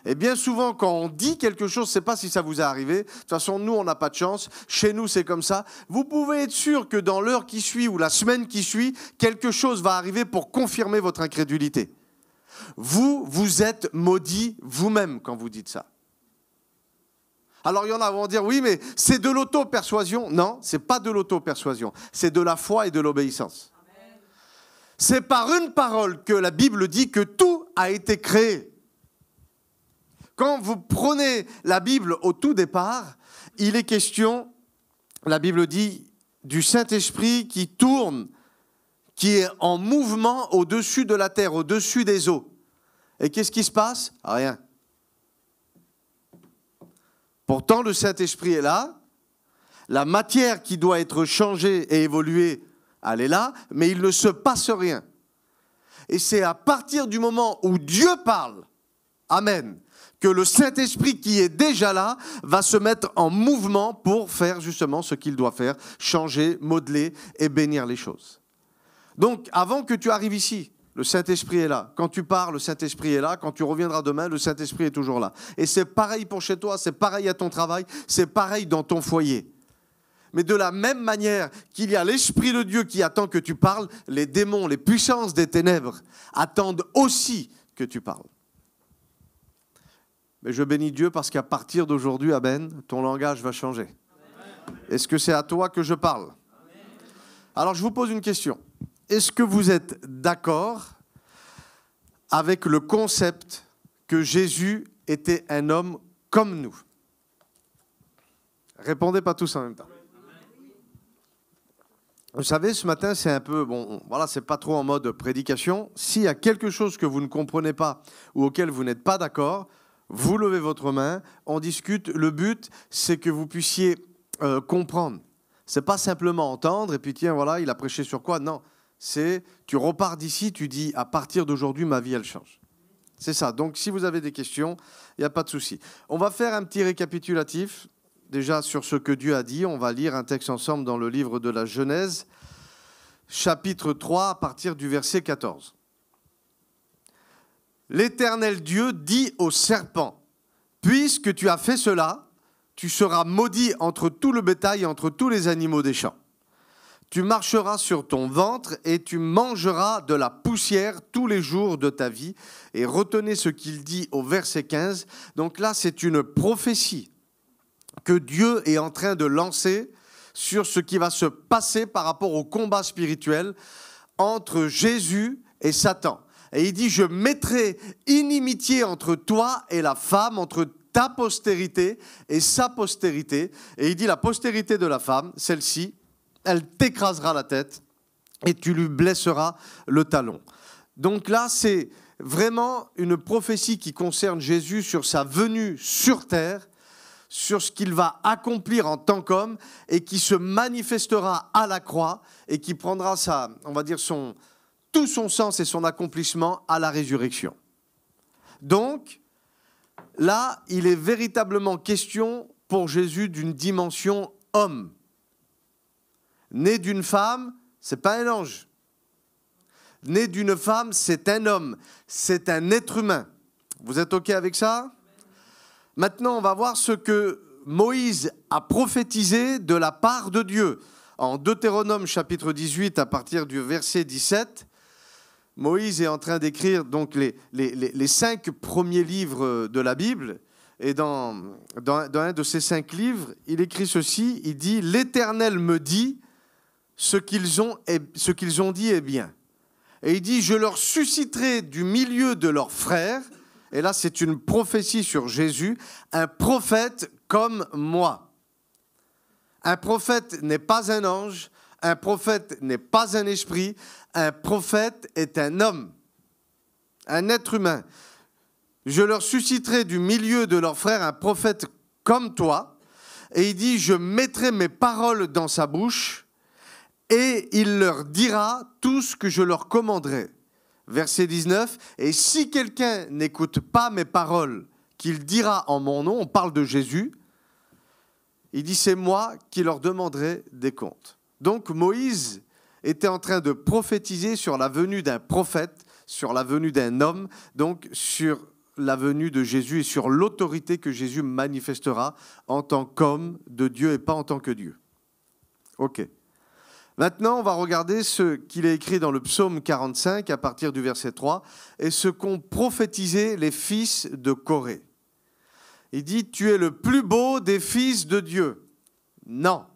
Et bien souvent, quand on dit quelque chose, je ne sais pas si ça vous est arrivé. De toute façon, nous, on n'a pas de chance. Chez nous, c'est comme ça. Vous pouvez être sûr que dans l'heure qui suit ou la semaine qui suit, quelque chose va arriver pour confirmer votre incrédulité. Vous êtes maudit vous-même quand vous dites ça. Alors il y en a qui vont dire, oui, mais c'est de l'auto-persuasion. Non, ce n'est pas de l'auto-persuasion. C'est de la foi et de l'obéissance. Amen. C'est par une parole que la Bible dit que tout a été créé. Quand vous prenez la Bible au tout départ, il est question, la Bible dit, du Saint-Esprit qui tourne, qui est en mouvement au-dessus de la terre, au-dessus des eaux. Et qu'est-ce qui se passe? Rien. Pourtant, le Saint-Esprit est là, la matière qui doit être changée et évoluée, elle est là, mais il ne se passe rien. Et c'est à partir du moment où Dieu parle, amen, que le Saint-Esprit qui est déjà là va se mettre en mouvement pour faire justement ce qu'il doit faire, changer, modeler et bénir les choses. Donc, avant que tu arrives ici, le Saint-Esprit est là. Quand tu pars, le Saint-Esprit est là. Quand tu reviendras demain, le Saint-Esprit est toujours là. Et c'est pareil pour chez toi, c'est pareil à ton travail, c'est pareil dans ton foyer. Mais de la même manière qu'il y a l'Esprit de Dieu qui attend que tu parles, les démons, les puissances des ténèbres attendent aussi que tu parles. Mais je bénis Dieu parce qu'à partir d'aujourd'hui, Amen, ton langage va changer. Est-ce que c'est à toi que je parle? Alors je vous pose une question. Est-ce que vous êtes d'accord avec le concept que Jésus était un homme comme nous? Répondez pas tous en même temps. Vous savez, ce matin, c'est un peu, bon, voilà, c'est pas trop en mode prédication. S'il y a quelque chose que vous ne comprenez pas ou auquel vous n'êtes pas d'accord, vous levez votre main, on discute. Le but, c'est que vous puissiez comprendre. C'est pas simplement entendre et puis tiens, voilà, il a prêché sur quoi? Non. C'est, tu repars d'ici, tu dis, à partir d'aujourd'hui, ma vie, elle change. C'est ça. Donc, si vous avez des questions, il n'y a pas de souci. On va faire un petit récapitulatif, déjà sur ce que Dieu a dit. On va lire un texte ensemble dans le livre de la Genèse, chapitre 3, à partir du verset 14. L'Éternel Dieu dit au serpent, « Puisque tu as fait cela, tu seras maudit entre tout le bétail et entre tous les animaux des champs. Tu marcheras sur ton ventre et tu mangeras de la poussière tous les jours de ta vie. » Et retenez ce qu'il dit au verset 15. Donc là, c'est une prophétie que Dieu est en train de lancer sur ce qui va se passer par rapport au combat spirituel entre Jésus et Satan. Et il dit, je mettrai inimitié entre toi et la femme, entre ta postérité et sa postérité. Et il dit, la postérité de la femme, celle-ci, elle t'écrasera la tête et tu lui blesseras le talon. Donc là, c'est vraiment une prophétie qui concerne Jésus sur sa venue sur terre, sur ce qu'il va accomplir en tant qu'homme et qui se manifestera à la croix et qui prendra tout son sens et son accomplissement à la résurrection. Donc, là, il est véritablement question pour Jésus d'une dimension homme. Né d'une femme, c'est pas un ange. Né d'une femme, c'est un homme. C'est un être humain. Vous êtes OK avec ça? Maintenant, on va voir ce que Moïse a prophétisé de la part de Dieu. En Deutéronome chapitre 18, à partir du verset 17, Moïse est en train d'écrire donc les 5 premiers livres de la Bible. Et dans un de ces 5 livres, il écrit ceci, il dit « L'Éternel me dit, ce qu'ils ont dit est bien. Et il dit, je leur susciterai du milieu de leurs frères, et là c'est une prophétie sur Jésus, un prophète comme moi. Un prophète n'est pas un ange, un prophète n'est pas un esprit, un prophète est un homme, un être humain. Je leur susciterai du milieu de leurs frères un prophète comme toi. Et il dit, je mettrai mes paroles dans sa bouche et il leur dira tout ce que je leur commanderai. Verset 19, et si quelqu'un n'écoute pas mes paroles qu'il dira en mon nom, on parle de Jésus, il dit, c'est moi qui leur demanderai des comptes. Donc Moïse était en train de prophétiser sur la venue d'un prophète, sur la venue d'un homme, donc sur la venue de Jésus et sur l'autorité que Jésus manifestera en tant qu'homme de Dieu et pas en tant que Dieu. Ok. Maintenant, on va regarder ce qu'il est écrit dans le psaume 45 à partir du verset 3 et ce qu'ont prophétisé les fils de Corée. Il dit, tu es le plus beau des fils de Dieu. Non.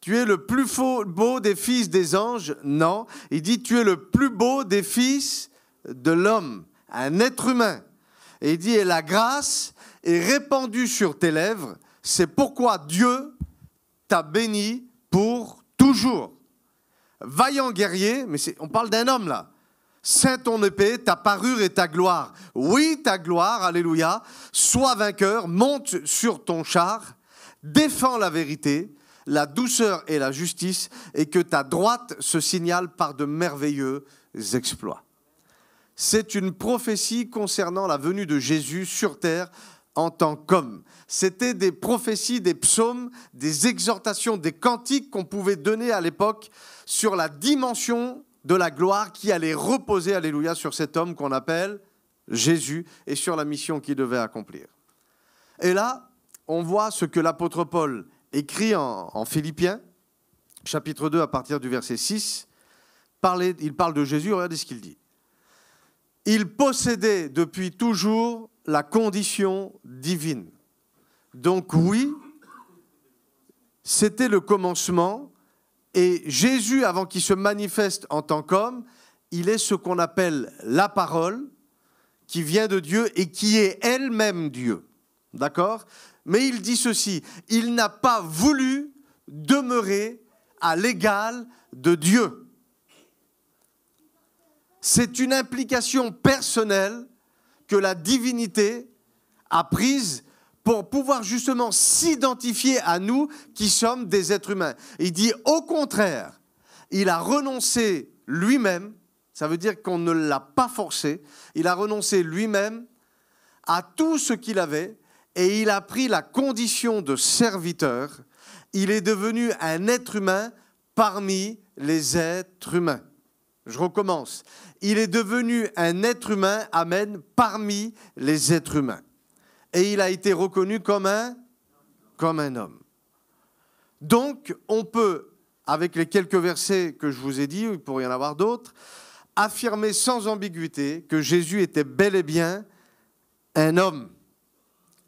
Tu es le plus beau des fils des anges. Non. Il dit, tu es le plus beau des fils de l'homme, un être humain. Et il dit, et la grâce est répandue sur tes lèvres, c'est pourquoi Dieu t'a béni pour toujours. Vaillant guerrier, mais on parle d'un homme là. Ceins ton épée, ta parure et ta gloire. Oui, ta gloire, alléluia. Sois vainqueur, monte sur ton char, défends la vérité, la douceur et la justice, et que ta droite se signale par de merveilleux exploits. C'est une prophétie concernant la venue de Jésus sur terre en tant qu'homme. C'était des prophéties, des psaumes, des exhortations, des cantiques qu'on pouvait donner à l'époque sur la dimension de la gloire qui allait reposer, alléluia, sur cet homme qu'on appelle Jésus et sur la mission qu'il devait accomplir. Et là, on voit ce que l'apôtre Paul écrit en Philippiens, chapitre 2, à partir du verset 6. Il parle de Jésus, regardez ce qu'il dit. Il possédait depuis toujours la condition divine. Donc oui, c'était le commencement. Et Jésus, avant qu'il se manifeste en tant qu'homme, il est ce qu'on appelle la parole, qui vient de Dieu et qui est elle-même Dieu. D'accord ? Mais il dit ceci, il n'a pas voulu demeurer à l'égal de Dieu. C'est une implication personnelle que la divinité a prise pour pouvoir justement s'identifier à nous qui sommes des êtres humains. Il dit au contraire, il a renoncé lui-même, ça veut dire qu'on ne l'a pas forcé, il a renoncé lui-même à tout ce qu'il avait et il a pris la condition de serviteur. Il est devenu un être humain parmi les êtres humains. Je recommence. Il est devenu un être humain, amen, parmi les êtres humains. Et il a été reconnu comme un homme. Donc, on peut, avec les quelques versets que je vous ai dit, il pourrait y en avoir d'autres, affirmer sans ambiguïté que Jésus était bel et bien un homme,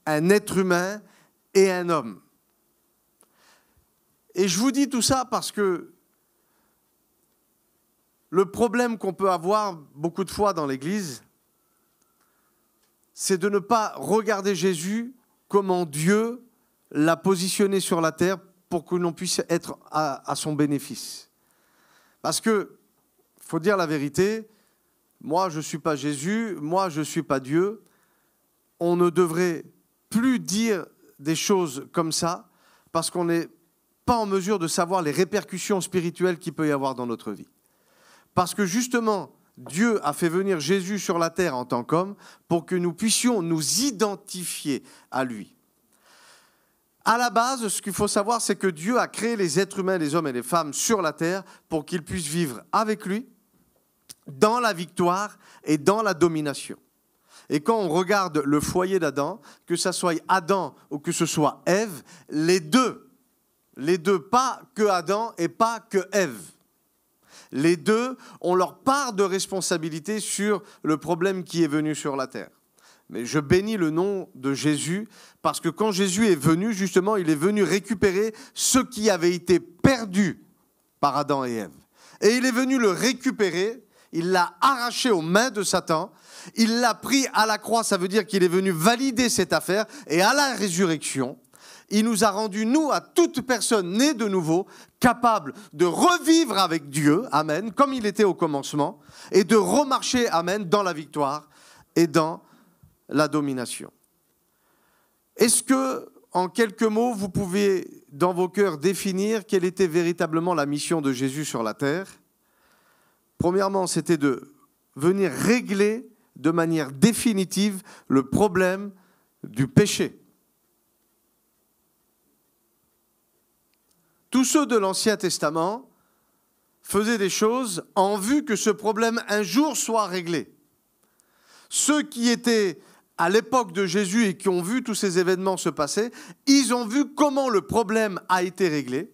un être humain et un homme. Et je vous dis tout ça parce que le problème qu'on peut avoir beaucoup de fois dans l'Église, c'est de ne pas regarder Jésus comment Dieu l'a positionné sur la terre pour que l'on puisse être à son bénéfice. Parce que, il faut dire la vérité, moi je ne suis pas Jésus, moi je ne suis pas Dieu, on ne devrait plus dire des choses comme ça parce qu'on n'est pas en mesure de savoir les répercussions spirituelles qu'il peut y avoir dans notre vie. Parce que justement, Dieu a fait venir Jésus sur la terre en tant qu'homme pour que nous puissions nous identifier à lui. À la base, ce qu'il faut savoir, c'est que Dieu a créé les êtres humains, les hommes et les femmes sur la terre pour qu'ils puissent vivre avec lui dans la victoire et dans la domination. Et quand on regarde le foyer d'Adam, que ce soit Adam ou que ce soit Ève, les deux, pas que Adam et pas que Ève. Les deux ont leur part de responsabilité sur le problème qui est venu sur la terre. Mais je bénis le nom de Jésus parce que quand Jésus est venu, justement, il est venu récupérer ce qui avait été perdu par Adam et Ève. Et il est venu le récupérer il l'a arraché aux mains de Satan, il l'a pris à la croix, ça veut dire qu'il est venu valider cette affaire, et à la résurrection, il nous a rendus, nous, à toute personne née de nouveau, capable de revivre avec Dieu, amen, comme il était au commencement, et de remarcher, amen, dans la victoire et dans la domination. Est-ce que, en quelques mots, vous pouvez, dans vos cœurs, définir quelle était véritablement la mission de Jésus sur la terre ? Premièrement, c'était de venir régler de manière définitive le problème du péché. Tous ceux de l'Ancien Testament faisaient des choses en vue que ce problème un jour soit réglé. Ceux qui étaient à l'époque de Jésus et qui ont vu tous ces événements se passer, ils ont vu comment le problème a été réglé.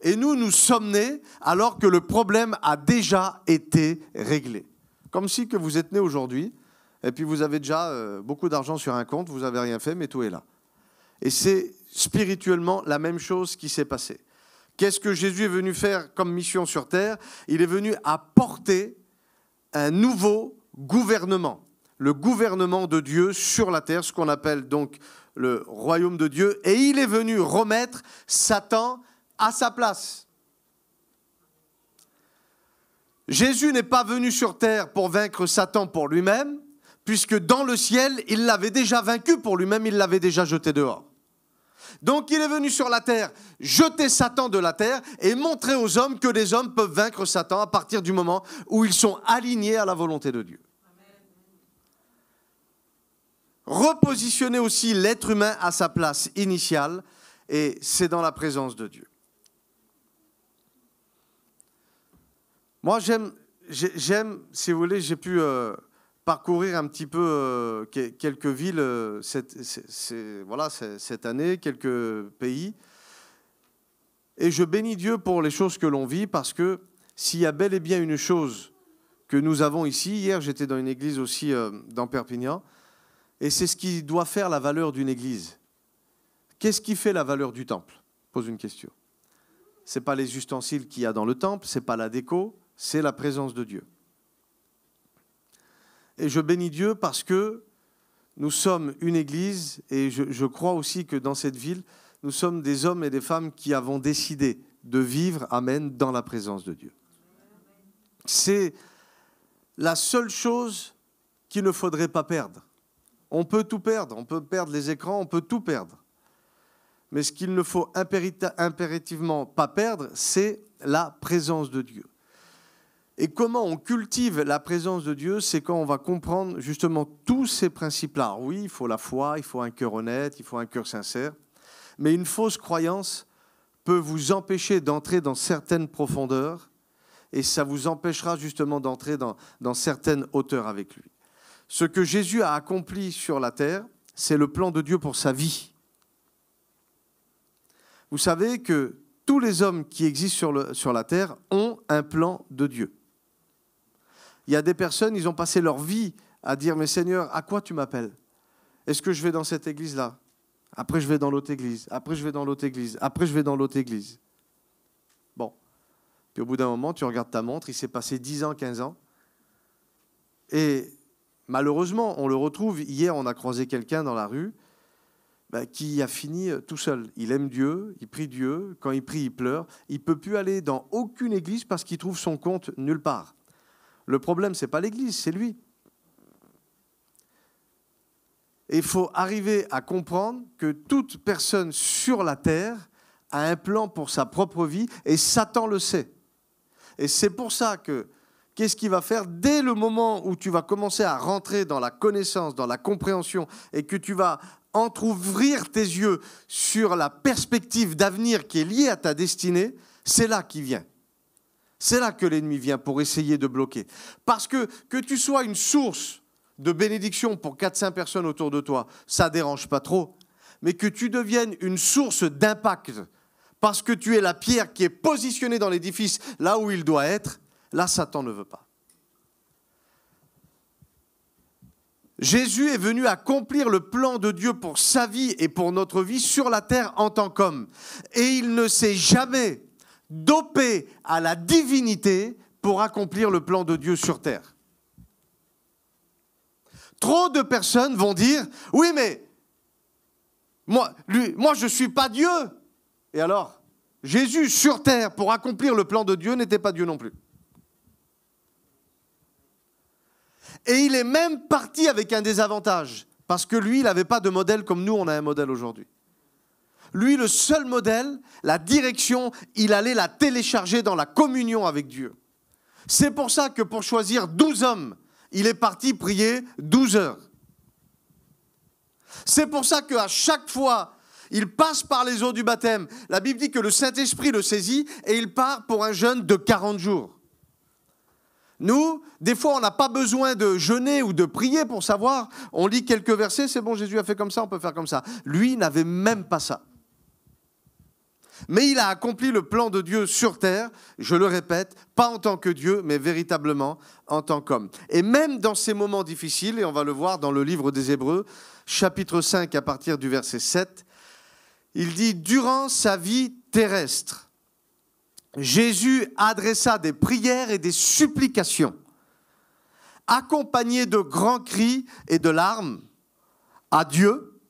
Et nous sommes nés alors que le problème a déjà été réglé. Comme si que vous êtes nés aujourd'hui et puis vous avez déjà beaucoup d'argent sur un compte, vous n'avez rien fait, mais tout est là. Et c'est spirituellement la même chose qui s'est passée. Qu'est-ce que Jésus est venu faire comme mission sur terre ? Il est venu apporter un nouveau gouvernement, le gouvernement de Dieu sur la terre, ce qu'on appelle donc le royaume de Dieu, et il est venu remettre Satan à sa place. Jésus n'est pas venu sur terre pour vaincre Satan pour lui-même, puisque dans le ciel, il l'avait déjà vaincu pour lui-même, il l'avait déjà jeté dehors. Donc il est venu sur la terre, jeter Satan de la terre et montrer aux hommes que les hommes peuvent vaincre Satan à partir du moment où ils sont alignés à la volonté de Dieu. Repositionner aussi l'être humain à sa place initiale, et c'est dans la présence de Dieu. Moi, j'aime, si vous voulez, j'ai pu parcourir un petit peu quelques villes cette année, quelques pays. Et je bénis Dieu pour les choses que l'on vit, parce que s'il y a bel et bien une chose que nous avons ici, hier j'étais dans une église aussi dans Perpignan, et c'est ce qui doit faire la valeur d'une église. Qu'est-ce qui fait la valeur du temple ? Je pose une question. Ce n'est pas les ustensiles qu'il y a dans le temple, ce n'est pas la déco, c'est la présence de Dieu. Et je bénis Dieu parce que nous sommes une église, et je crois aussi que dans cette ville, nous sommes des hommes et des femmes qui avons décidé de vivre, amen, dans la présence de Dieu. C'est la seule chose qu'il ne faudrait pas perdre. On peut tout perdre, on peut perdre les écrans, on peut tout perdre. Mais ce qu'il ne faut impérativement pas perdre, c'est la présence de Dieu. Et comment on cultive la présence de Dieu, c'est quand on va comprendre justement tous ces principes-là. Oui, il faut la foi, il faut un cœur honnête, il faut un cœur sincère. Mais une fausse croyance peut vous empêcher d'entrer dans certaines profondeurs, et ça vous empêchera justement d'entrer dans certaines hauteurs avec lui. Ce que Jésus a accompli sur la terre, c'est le plan de Dieu pour sa vie. Vous savez que tous les hommes qui existent sur la terre ont un plan de Dieu. Il y a des personnes, ils ont passé leur vie à dire « Mais Seigneur, à quoi tu m'appelles ? Est-ce que je vais dans cette église-là ? Après, je vais dans l'autre église. Après, je vais dans l'autre église. Après, je vais dans l'autre église. » Bon. Puis au bout d'un moment, tu regardes ta montre, il s'est passé 10 ans, 15 ans. Et malheureusement, on le retrouve. Hier, on a croisé quelqu'un dans la rue qui a fini tout seul. Il aime Dieu, il prie Dieu. Quand il prie, il pleure. Il ne peut plus aller dans aucune église parce qu'il trouve son compte nulle part. Le problème, ce n'est pas l'église, c'est lui. Et il faut arriver à comprendre que toute personne sur la terre a un plan pour sa propre vie, et Satan le sait. Et c'est pour ça que, qu'est-ce qu'il va faire ? Dès le moment où tu vas commencer à rentrer dans la connaissance, dans la compréhension, et que tu vas entrouvrir tes yeux sur la perspective d'avenir qui est liée à ta destinée, c'est là qu'il vient. C'est là que l'ennemi vient pour essayer de bloquer. Parce que tu sois une source de bénédiction pour 400 personnes autour de toi, ça ne dérange pas trop. Mais que tu deviennes une source d'impact, parce que tu es la pierre qui est positionnée dans l'édifice là où il doit être, là, Satan ne veut pas. Jésus est venu accomplir le plan de Dieu pour sa vie et pour notre vie sur la terre en tant qu'homme. Et il ne s'est jamais dopé à la divinité pour accomplir le plan de Dieu sur terre. Trop de personnes vont dire, oui, mais moi je ne suis pas Dieu. Et alors, Jésus sur terre pour accomplir le plan de Dieu n'était pas Dieu non plus. Et il est même parti avec un désavantage, parce que lui, il n'avait pas de modèle comme nous, on a un modèle aujourd'hui. Lui, le seul modèle, la direction, il allait la télécharger dans la communion avec Dieu. C'est pour ça que pour choisir 12 hommes, il est parti prier 12 heures. C'est pour ça qu'à chaque fois, il passe par les eaux du baptême. La Bible dit que le Saint-Esprit le saisit et il part pour un jeûne de 40 jours. Nous, des fois, on n'a pas besoin de jeûner ou de prier pour savoir. On lit quelques versets, c'est bon, Jésus a fait comme ça, on peut faire comme ça. Lui, il n'avait même pas ça. Mais il a accompli le plan de Dieu sur terre, je le répète, pas en tant que Dieu, mais véritablement en tant qu'homme. Et même dans ces moments difficiles, et on va le voir dans le livre des Hébreux, chapitre 5, à partir du verset 7, il dit « Durant sa vie terrestre, Jésus adressa des prières et des supplications, accompagnées de grands cris et de larmes, à Dieu,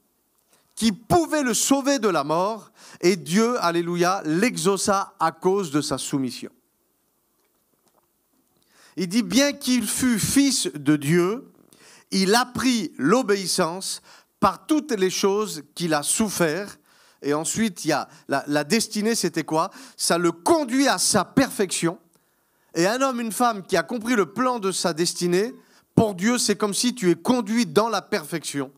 qui pouvait le sauver de la mort, et Dieu, alléluia, l'exauça à cause de sa soumission. » Il dit, bien qu'il fût fils de Dieu, il apprit l'obéissance par toutes les choses qu'il a souffert. Et ensuite, il y a la destinée, c'était quoi? Ça le conduit à sa perfection. Et un homme, une femme qui a compris le plan de sa destinée, pour Dieu, c'est comme si tu es conduit dans la perfection.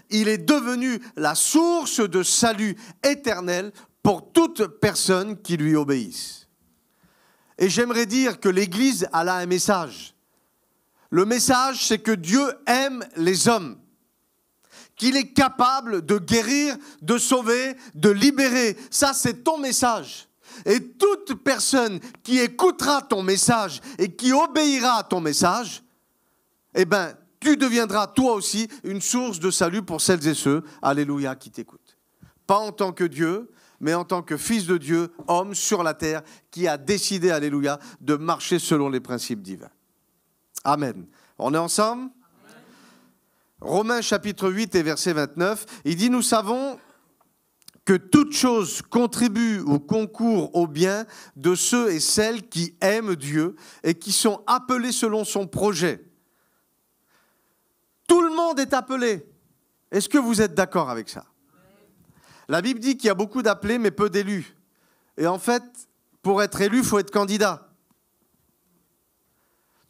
Il est devenu la source de salut éternel pour toute personne qui lui obéisse. Et j'aimerais dire que l'Église a là un message. Le message, c'est que Dieu aime les hommes, qu'il est capable de guérir, de sauver, de libérer. Ça, c'est ton message. Et toute personne qui écoutera ton message et qui obéira à ton message, eh bien, tu deviendras toi aussi une source de salut pour celles et ceux, alléluia, qui t'écoutent. Pas en tant que Dieu, mais en tant que fils de Dieu, homme sur la terre, qui a décidé, alléluia, de marcher selon les principes divins. Amen. On est ensemble ? Romains chapitre 8 et verset 29, il dit « Nous savons que toute chose contribue ou concourt au bien de ceux et celles qui aiment Dieu et qui sont appelés selon son projet. » Tout le monde est appelé. Est-ce que vous êtes d'accord avec ça? La Bible dit qu'il y a beaucoup d'appelés mais peu d'élus. Et en fait, pour être élu, il faut être candidat.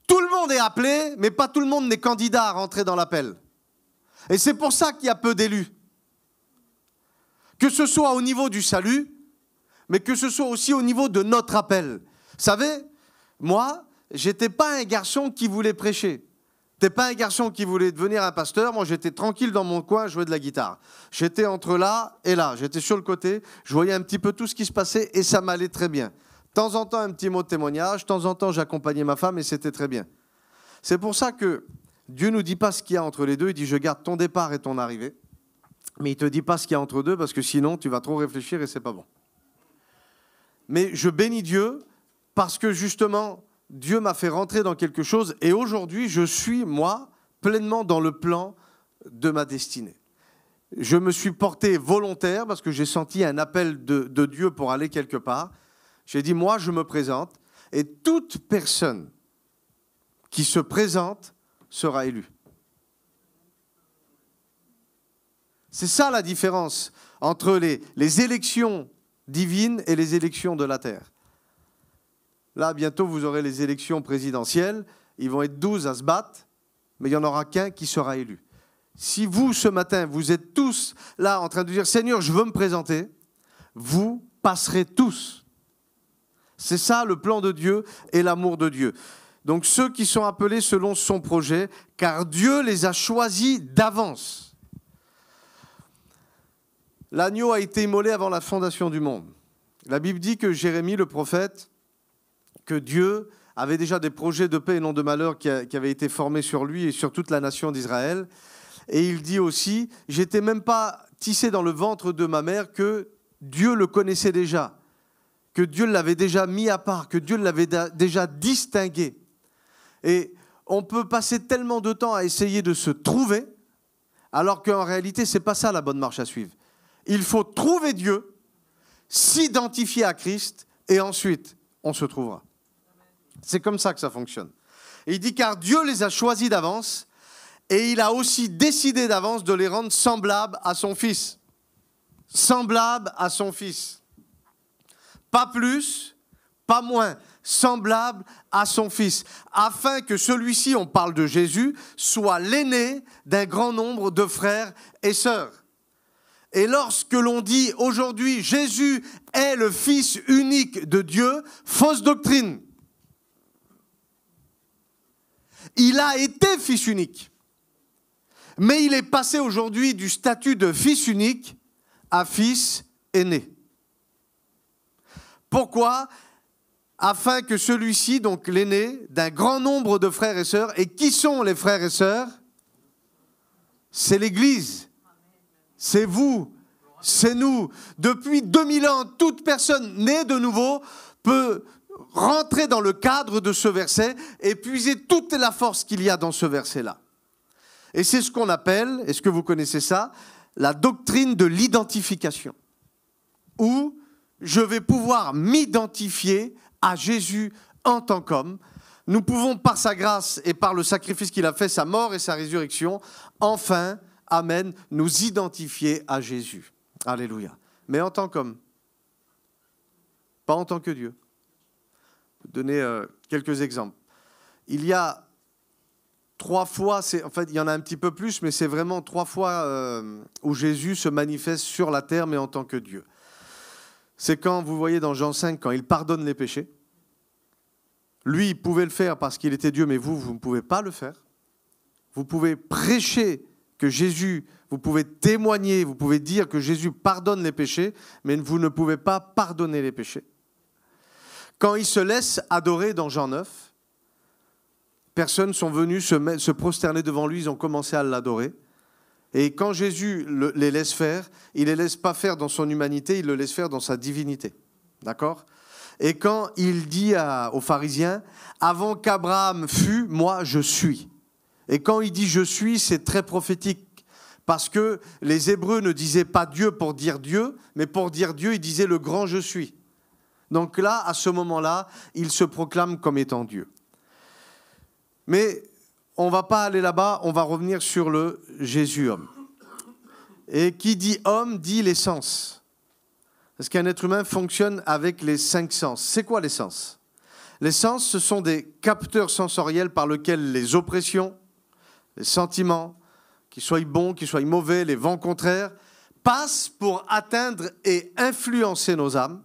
Tout le monde est appelé, mais pas tout le monde n'est candidat à rentrer dans l'appel. Et c'est pour ça qu'il y a peu d'élus. Que ce soit au niveau du salut, mais que ce soit aussi au niveau de notre appel. Vous savez, moi, j'étais pas un garçon qui voulait prêcher. J'étais pas un garçon qui voulait devenir un pasteur. Moi, j'étais tranquille dans mon coin, je jouais de la guitare. J'étais entre là et là. J'étais sur le côté. Je voyais un petit peu tout ce qui se passait et ça m'allait très bien. De temps en temps, un petit mot de témoignage. De temps en temps, j'accompagnais ma femme et c'était très bien. C'est pour ça que Dieu ne nous dit pas ce qu'il y a entre les deux. Il dit, je garde ton départ et ton arrivée. Mais il ne te dit pas ce qu'il y a entre deux parce que sinon, tu vas trop réfléchir et c'est pas bon. Mais je bénis Dieu parce que justement, Dieu m'a fait rentrer dans quelque chose et aujourd'hui, je suis, moi, pleinement dans le plan de ma destinée. Je me suis porté volontaire parce que j'ai senti un appel de Dieu pour aller quelque part. J'ai dit, moi, je me présente et toute personne qui se présente sera élue. C'est ça la différence entre les élections divines et les élections de la terre. Là, bientôt, vous aurez les élections présidentielles. Ils vont être 12 à se battre, mais il n'y en aura qu'un qui sera élu. Si vous, ce matin, vous êtes tous là en train de dire « Seigneur, je veux me présenter », vous passerez tous. C'est ça le plan de Dieu et l'amour de Dieu. Donc ceux qui sont appelés selon son projet, car Dieu les a choisis d'avance. L'agneau a été immolé avant la fondation du monde. La Bible dit que Jérémie, le prophète, que Dieu avait déjà des projets de paix et non de malheur qui avaient été formés sur lui et sur toute la nation d'Israël. Et il dit aussi, j'étais même pas tissé dans le ventre de ma mère que Dieu le connaissait déjà. que Dieu l'avait déjà mis à part, que Dieu l'avait déjà distingué. Et on peut passer tellement de temps à essayer de se trouver, alors qu'en réalité, ce n'est pas ça la bonne marche à suivre. Il faut trouver Dieu, s'identifier à Christ, et ensuite, on se trouvera. C'est comme ça que ça fonctionne. Et il dit, car Dieu les a choisis d'avance, et il a aussi décidé d'avance de les rendre semblables à son Fils. Semblables à son Fils. Pas plus, pas moins. Semblable à son Fils, afin que celui-ci, on parle de Jésus, soit l'aîné d'un grand nombre de frères et sœurs. Et lorsque l'on dit aujourd'hui Jésus est le Fils unique de Dieu, fausse doctrine. Il a été Fils unique, mais il est passé aujourd'hui du statut de Fils unique à Fils aîné. Pourquoi ? Afin que celui-ci, donc l'aîné, d'un grand nombre de frères et sœurs, et qui sont les frères et sœurs ? C'est l'Église, c'est vous, c'est nous. Depuis 2000 ans, toute personne née de nouveau peut rentrer dans le cadre de ce verset et puiser toute la force qu'il y a dans ce verset-là. Et c'est ce qu'on appelle, est-ce que vous connaissez ça ? La doctrine de l'identification, où je vais pouvoir m'identifier à Jésus en tant qu'homme. Nous pouvons, par sa grâce et par le sacrifice qu'il a fait, sa mort et sa résurrection, enfin, amen, nous identifier à Jésus. Alléluia. Mais en tant qu'homme, pas en tant que Dieu. Je vais donner quelques exemples. Il y a 3 fois, en fait, il y en a un petit peu plus, mais c'est vraiment 3 fois où Jésus se manifeste sur la terre, mais en tant que Dieu. C'est quand, vous voyez dans Jean 5, quand il pardonne les péchés. Lui, il pouvait le faire parce qu'il était Dieu, mais vous ne pouvez pas le faire. Vous pouvez prêcher que Jésus, vous pouvez témoigner, vous pouvez dire que Jésus pardonne les péchés, mais vous ne pouvez pas pardonner les péchés. Quand il se laisse adorer dans Jean 9, personnes sont venues se prosterner devant lui, ils ont commencé à l'adorer. Et quand Jésus les laisse faire, il ne les laisse pas faire dans son humanité, il le laisse faire dans sa divinité. D'accord ? Et quand il dit aux pharisiens, « Avant qu'Abraham fût, moi je suis ». Et quand il dit « je suis », c'est très prophétique. Parce que les Hébreux ne disaient pas Dieu pour dire Dieu, mais pour dire Dieu, ils disaient le grand je suis. Donc là, à ce moment-là, il se proclame comme étant Dieu. Mais on ne va pas aller là-bas, on va revenir sur le Jésus homme. Et qui dit homme dit les sens. Parce qu'un être humain fonctionne avec les 5 sens. C'est quoi les sens ? Les sens, ce sont des capteurs sensoriels par lesquels les oppressions, les sentiments, qu'ils soient bons, qu'ils soient mauvais, les vents contraires, passent pour atteindre et influencer nos âmes.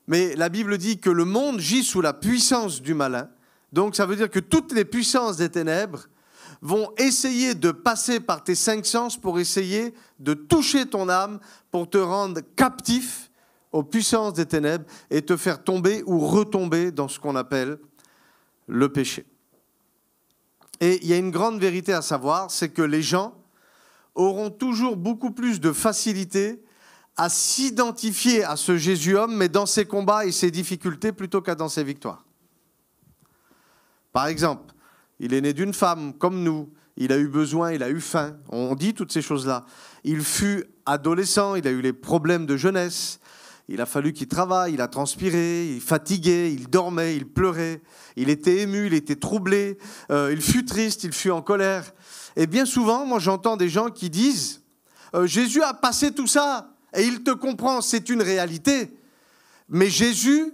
Mais la Bible dit que le monde gît sous la puissance du malin. Donc ça veut dire que toutes les puissances des ténèbres vont essayer de passer par tes 5 sens pour essayer de toucher ton âme, pour te rendre captif aux puissances des ténèbres et te faire tomber ou retomber dans ce qu'on appelle le péché. Et il y a une grande vérité à savoir, c'est que les gens auront toujours beaucoup plus de facilité à s'identifier à ce Jésus homme, mais dans ses combats et ses difficultés plutôt qu'à dans ses victoires. Par exemple, il est né d'une femme comme nous, il a eu besoin, il a eu faim, on dit toutes ces choses-là. Il fut adolescent, il a eu les problèmes de jeunesse, il a fallu qu'il travaille, il a transpiré, il fatiguait, il dormait, il pleurait, il était ému, il était troublé, il fut triste, il fut en colère. Et bien souvent, moi j'entends des gens qui disent « Jésus a passé tout ça et il te comprend, c'est une réalité. » Mais Jésus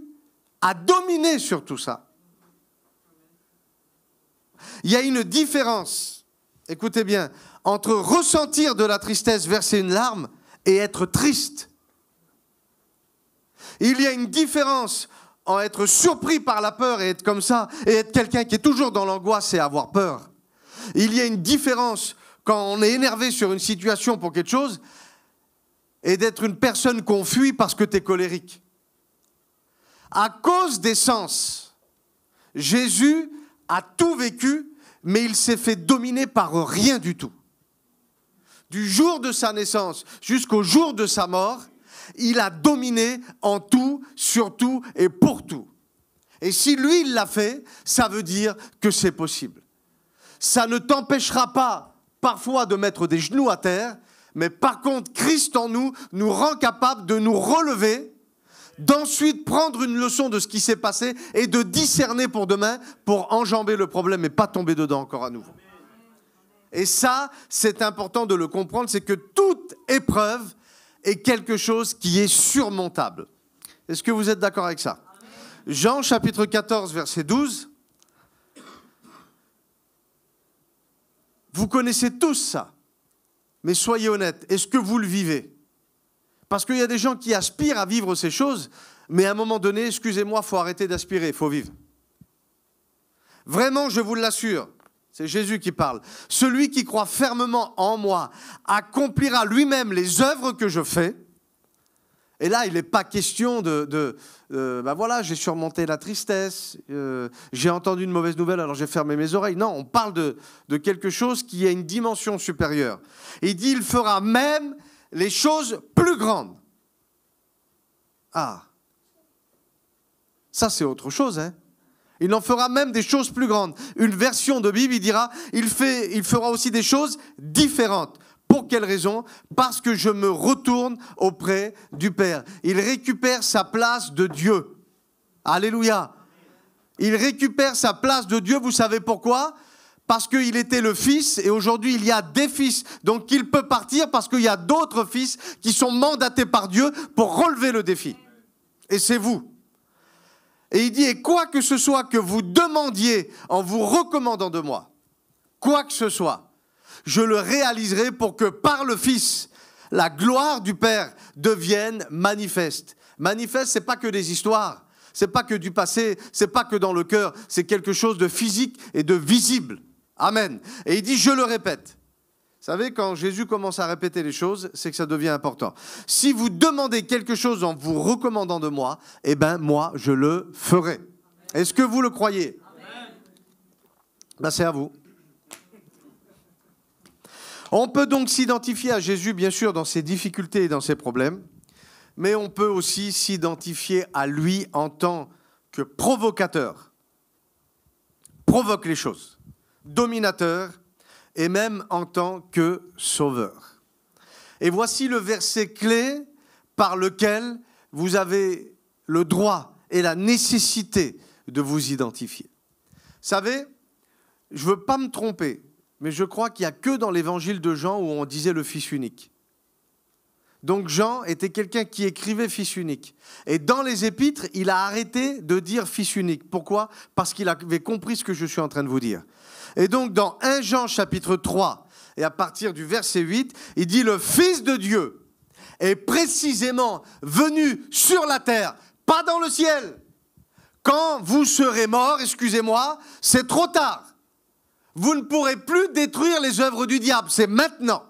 a dominé sur tout ça. Il y a une différence, écoutez bien, entre ressentir de la tristesse, verser une larme et être triste. Il y a une différence en être surpris par la peur et être comme ça, et être quelqu'un qui est toujours dans l'angoisse et avoir peur. Il y a une différence quand on est énervé sur une situation pour quelque chose et d'être une personne qu'on fuit parce que tu es colérique. À cause des sens, Jésus a tout vécu, mais il s'est fait dominer par rien du tout. Du jour de sa naissance jusqu'au jour de sa mort, il a dominé en tout, sur tout et pour tout. Et si lui, il l'a fait, ça veut dire que c'est possible. Ça ne t'empêchera pas parfois de mettre des genoux à terre, mais par contre, Christ en nous nous rend capable de nous relever, d'ensuite prendre une leçon de ce qui s'est passé et de discerner pour demain, pour enjamber le problème et pas tomber dedans encore à nouveau. Et ça, c'est important de le comprendre, c'est que toute épreuve est quelque chose qui est surmontable. Est-ce que vous êtes d'accord avec ça ? Jean chapitre 14, verset 12. Vous connaissez tous ça, mais soyez honnêtes, est-ce que vous le vivez ? Parce qu'il y a des gens qui aspirent à vivre ces choses, mais à un moment donné, excusez-moi, il faut arrêter d'aspirer, il faut vivre. Vraiment, je vous l'assure, c'est Jésus qui parle. Celui qui croit fermement en moi accomplira lui-même les œuvres que je fais. Et là, il n'est pas question ben voilà, j'ai surmonté la tristesse, j'ai entendu une mauvaise nouvelle, alors j'ai fermé mes oreilles. Non, on parle de quelque chose qui a une dimension supérieure. Il dit, il fera même les choses plus grandes. Ah, ça c'est autre chose, hein. Il en fera même des choses plus grandes. Une version de Bible, il dira, il fera aussi des choses différentes. Pour quelle raison ? Parce que je me retourne auprès du Père. Il récupère sa place de Dieu. Alléluia. Il récupère sa place de Dieu, vous savez pourquoi ? Parce qu'il était le fils et aujourd'hui il y a des fils. Donc il peut partir parce qu'il y a d'autres fils qui sont mandatés par Dieu pour relever le défi. Et c'est vous. Et il dit, et quoi que ce soit que vous demandiez en vous recommandant de moi, quoi que ce soit, je le réaliserai pour que par le Fils, la gloire du Père devienne manifeste. Manifeste, c'est pas que des histoires, c'est pas que du passé, c'est pas que dans le cœur, c'est quelque chose de physique et de visible. Amen. Et il dit, je le répète. Vous savez, quand Jésus commence à répéter les choses, c'est que ça devient important. Si vous demandez quelque chose en vous recommandant de moi, eh bien, moi, je le ferai. Est-ce que vous le croyez ? Ben, c'est à vous. On peut donc s'identifier à Jésus, bien sûr, dans ses difficultés et dans ses problèmes, mais on peut aussi s'identifier à lui en tant que provocateur. Provoque les choses. Dominateur, et même en tant que sauveur. Et voici le verset clé par lequel vous avez le droit et la nécessité de vous identifier. Vous savez, je ne veux pas me tromper, mais je crois qu'il n'y a que dans l'évangile de Jean où on disait le fils unique. Donc Jean était quelqu'un qui écrivait fils unique. Et dans les épîtres, il a arrêté de dire fils unique. Pourquoi ? Parce qu'il avait compris ce que je suis en train de vous dire. Et donc dans 1 Jean chapitre 3, et à partir du verset 8, il dit « Le Fils de Dieu est précisément venu sur la terre, pas dans le ciel. Quand vous serez morts, excusez-moi, c'est trop tard. Vous ne pourrez plus détruire les œuvres du diable, c'est maintenant. »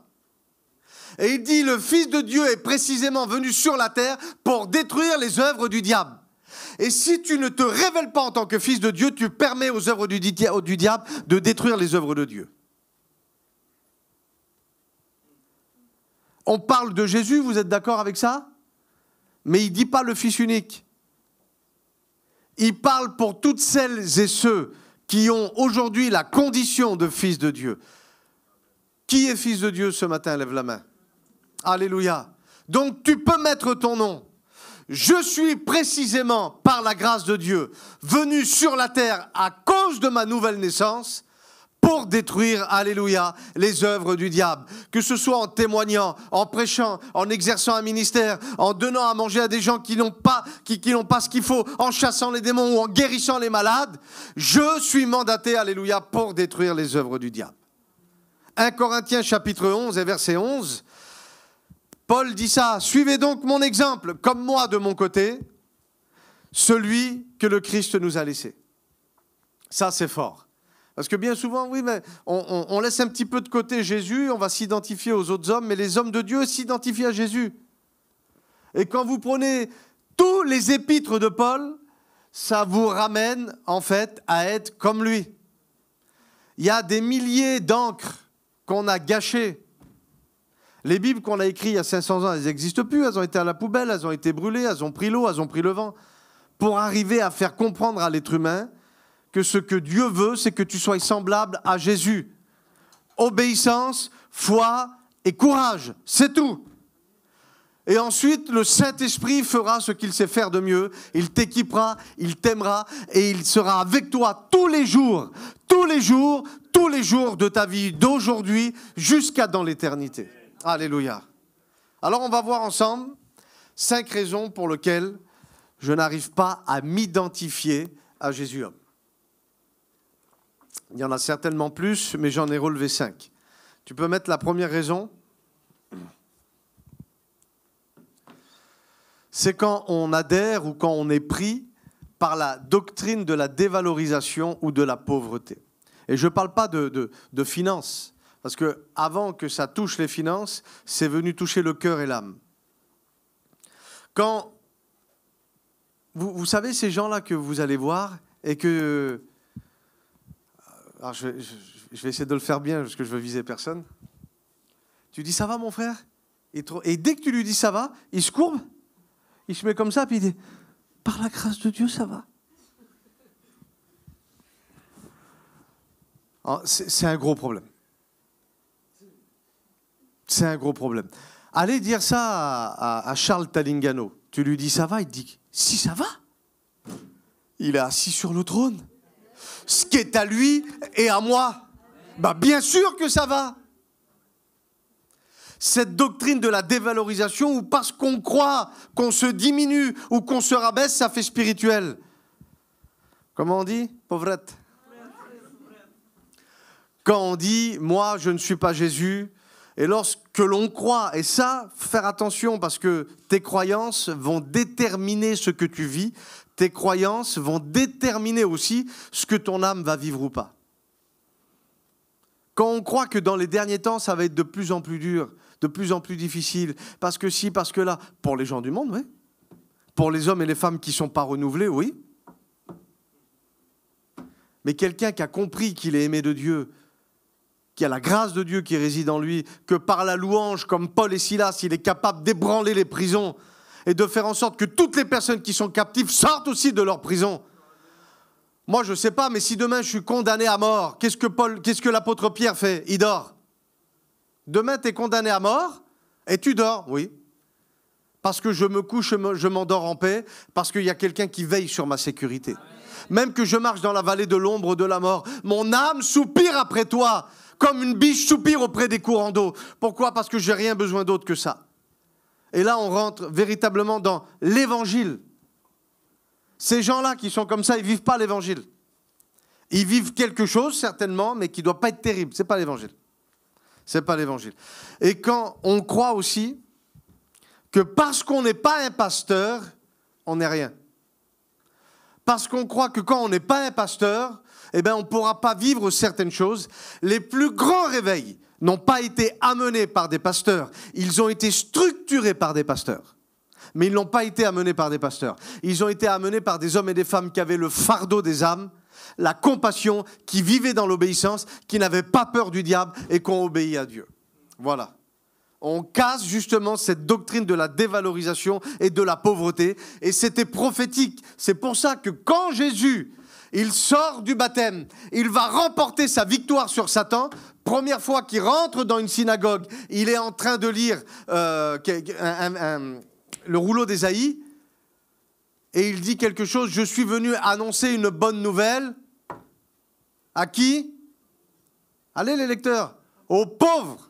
Et il dit « Le Fils de Dieu est précisément venu sur la terre pour détruire les œuvres du diable. » Et si tu ne te révèles pas en tant que fils de Dieu, tu permets aux œuvres du diable de détruire les œuvres de Dieu. On parle de Jésus, vous êtes d'accord avec ça ? Mais il ne dit pas le Fils unique. Il parle pour toutes celles et ceux qui ont aujourd'hui la condition de fils de Dieu. Qui est fils de Dieu ce matin ? Lève la main. Alléluia. Donc tu peux mettre ton nom. Je suis précisément, par la grâce de Dieu, venu sur la terre à cause de ma nouvelle naissance pour détruire, alléluia, les œuvres du diable. Que ce soit en témoignant, en prêchant, en exerçant un ministère, en donnant à manger à des gens qui n'ont pas ce qu'il faut, en chassant les démons ou en guérissant les malades, je suis mandaté, alléluia, pour détruire les œuvres du diable. 1 Corinthiens chapitre 11 et verset 11, Paul dit ça, « Suivez donc mon exemple, comme moi de mon côté, celui que le Christ nous a laissé. » Ça, c'est fort. Parce que bien souvent, oui, mais on laisse un petit peu de côté Jésus, on va s'identifier aux autres hommes, mais les hommes de Dieu s'identifient à Jésus. Et quand vous prenez tous les épîtres de Paul, ça vous ramène en fait à être comme lui. Il y a des milliers d'encres qu'on a gâchées. Les Bibles qu'on a écrites il y a 500 ans, elles n'existent plus, elles ont été à la poubelle, elles ont été brûlées, elles ont pris l'eau, elles ont pris le vent. Pour arriver à faire comprendre à l'être humain que ce que Dieu veut, c'est que tu sois semblable à Jésus. Obéissance, foi et courage, c'est tout. Et ensuite, le Saint-Esprit fera ce qu'il sait faire de mieux. Il t'équipera, il t'aimera et il sera avec toi tous les jours de ta vie, d'aujourd'hui jusqu'à dans l'éternité. Alléluia. Alors on va voir ensemble 5 raisons pour lesquelles je n'arrive pas à m'identifier à Jésus homme. Il y en a certainement plus, mais j'en ai relevé 5. Tu peux mettre la première raison ? C'est quand on adhère ou quand on est pris par la doctrine de la dévalorisation ou de la pauvreté. Et je ne parle pas de finances, parce qu'avant que ça touche les finances, c'est venu toucher le cœur et l'âme. Quand vous savez ces gens-là que vous allez voir et que... Alors je vais essayer de le faire bien parce que je veux viser personne. Tu dis « ça va mon frère ?» Et dès que tu lui dis « ça va », il se courbe, il se met comme ça, puis il dit « par la grâce de Dieu, ça va ». C'est un gros problème. C'est un gros problème. Allez dire ça à Charles Talingano. Tu lui dis « ça va », il te dit « si ça va ». Il est assis sur le trône. Ce qui est à lui et à moi, bah bien sûr que ça va. Cette doctrine de la dévalorisation où parce qu'on croit qu'on se diminue ou qu'on se rabaisse, ça fait spirituel. Comment on dit ? Pauvrette. Quand on dit « moi, je ne suis pas Jésus », et lorsque l'on croit, et ça, faire attention parce que tes croyances vont déterminer ce que tu vis, tes croyances vont déterminer aussi ce que ton âme va vivre ou pas. Quand on croit que dans les derniers temps, ça va être de plus en plus dur, de plus en plus difficile, parce que si, parce que là, pour les gens du monde, oui. Pour les hommes et les femmes qui ne sont pas renouvelés, oui. Mais quelqu'un qui a compris qu'il est aimé de Dieu, qui a la grâce de Dieu qui réside en lui, que par la louange, comme Paul et Silas, il est capable d'ébranler les prisons et de faire en sorte que toutes les personnes qui sont captives sortent aussi de leur prison. Moi, je ne sais pas, mais si demain je suis condamné à mort, qu'est-ce que l'apôtre Pierre fait ? Il dort. Demain, tu es condamné à mort et tu dors, oui. Parce que je me couche, je m'endors en paix, parce qu'il y a quelqu'un qui veille sur ma sécurité. Même que je marche dans la vallée de l'ombre de la mort, mon âme soupire après toi, comme une biche soupire auprès des courants d'eau. Pourquoi ? Parce que je n'ai rien besoin d'autre que ça. Et là, on rentre véritablement dans l'évangile. Ces gens-là qui sont comme ça, ils ne vivent pas l'évangile. Ils vivent quelque chose, certainement, mais qui ne doit pas être terrible. Ce n'est pas l'évangile. Ce n'est pas l'évangile. Et quand on croit aussi que parce qu'on n'est pas un pasteur, on n'est rien. Parce qu'on croit que quand on n'est pas un pasteur, eh bien, on ne pourra pas vivre certaines choses. Les plus grands réveils n'ont pas été amenés par des pasteurs. Ils ont été structurés par des pasteurs. Mais ils n'ont pas été amenés par des pasteurs. Ils ont été amenés par des hommes et des femmes qui avaient le fardeau des âmes, la compassion, qui vivaient dans l'obéissance, qui n'avaient pas peur du diable et qui ont obéi à Dieu. Voilà. On casse justement cette doctrine de la dévalorisation et de la pauvreté. Et c'était prophétique. C'est pour ça que quand Jésus, il sort du baptême, il va remporter sa victoire sur Satan. Première fois qu'il rentre dans une synagogue, il est en train de lire le rouleau d'Ésaïe. Et il dit quelque chose, je suis venu annoncer une bonne nouvelle. À qui ? Allez les lecteurs, aux pauvres.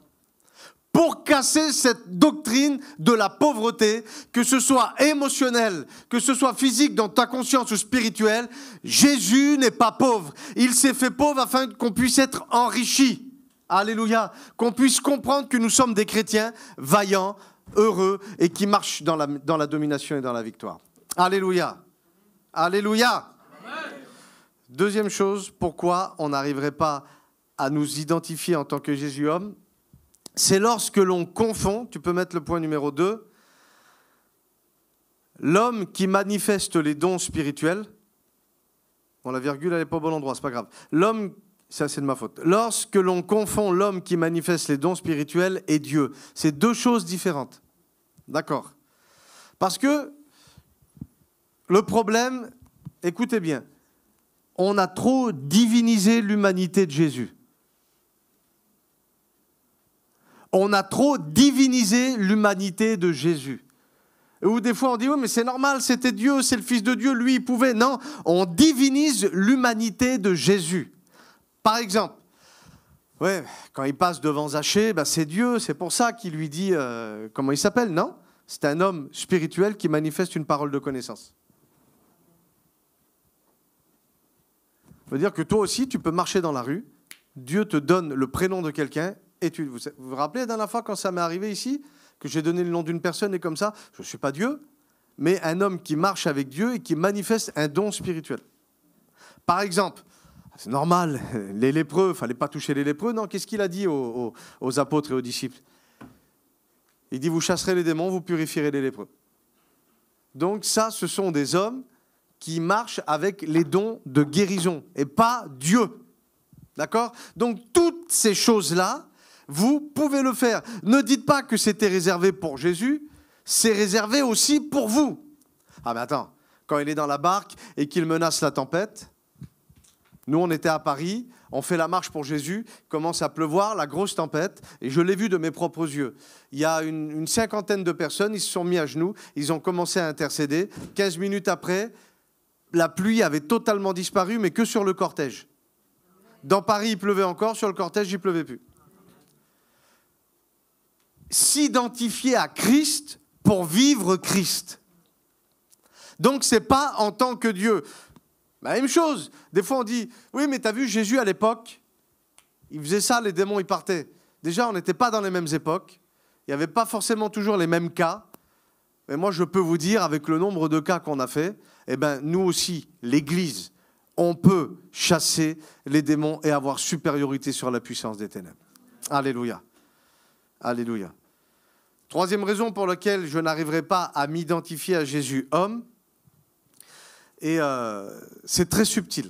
Pour casser cette doctrine de la pauvreté, que ce soit émotionnel, que ce soit physique dans ta conscience ou spirituelle, Jésus n'est pas pauvre. Il s'est fait pauvre afin qu'on puisse être enrichi. Alléluia. Qu'on puisse comprendre que nous sommes des chrétiens vaillants, heureux et qui marchent dans la domination et dans la victoire. Alléluia. Alléluia. Amen. Deuxième chose, pourquoi on n'arriverait pas à nous identifier en tant que Jésus homme ? C'est lorsque l'on confond, tu peux mettre le point numéro 2, l'homme qui manifeste les dons spirituels, bon la virgule elle n'est pas au bon endroit, c'est pas grave, l'homme Ça, c'est de ma faute. Lorsque l'on confond l'homme qui manifeste les dons spirituels et Dieu, c'est deux choses différentes. D'accord? Parce que le problème, écoutez bien, on a trop divinisé l'humanité de Jésus. On a trop divinisé l'humanité de Jésus. Ou des fois on dit, oui, mais c'est normal, c'était Dieu, c'est le Fils de Dieu, lui, il pouvait. Non, on divinise l'humanité de Jésus. Par exemple, ouais, quand il passe devant Zachée, ben c'est Dieu, c'est pour ça qu'il lui dit, comment il s'appelle, non? C'est un homme spirituel qui manifeste une parole de connaissance. Ça veut dire que toi aussi, tu peux marcher dans la rue, Dieu te donne le prénom de quelqu'un, et vous vous rappelez la dernière fois quand ça m'est arrivé ici, que j'ai donné le nom d'une personne et comme ça, je ne suis pas Dieu, mais un homme qui marche avec Dieu et qui manifeste un don spirituel. Par exemple, c'est normal, les lépreux, il ne fallait pas toucher les lépreux, non, qu'est-ce qu'il a dit aux apôtres et aux disciples? Il dit, vous chasserez les démons, vous purifierez les lépreux. Donc ça, ce sont des hommes qui marchent avec les dons de guérison et pas Dieu. D'accord? Donc toutes ces choses-là, vous pouvez le faire. Ne dites pas que c'était réservé pour Jésus, c'est réservé aussi pour vous. Ah mais attends, quand il est dans la barque et qu'il menace la tempête, nous on était à Paris, on fait la marche pour Jésus, commence à pleuvoir, la grosse tempête, et je l'ai vu de mes propres yeux. Il y a une cinquantaine de personnes, ils se sont mis à genoux, ils ont commencé à intercéder. 15 minutes après, la pluie avait totalement disparu, mais que sur le cortège. Dans Paris, il pleuvait encore, sur le cortège, il ne pleuvait plus. S'identifier à Christ pour vivre Christ. Donc, ce n'est pas en tant que Dieu. La même chose. Des fois, on dit, oui, mais tu as vu Jésus à l'époque, il faisait ça, les démons, ils partaient. Déjà, on n'était pas dans les mêmes époques. Il n'y avait pas forcément toujours les mêmes cas. Mais moi, je peux vous dire, avec le nombre de cas qu'on a fait, eh ben, nous aussi, l'Église, on peut chasser les démons et avoir supériorité sur la puissance des ténèbres. Alléluia. Alléluia. Troisième raison pour laquelle je n'arriverai pas à m'identifier à Jésus homme, et c'est très subtil.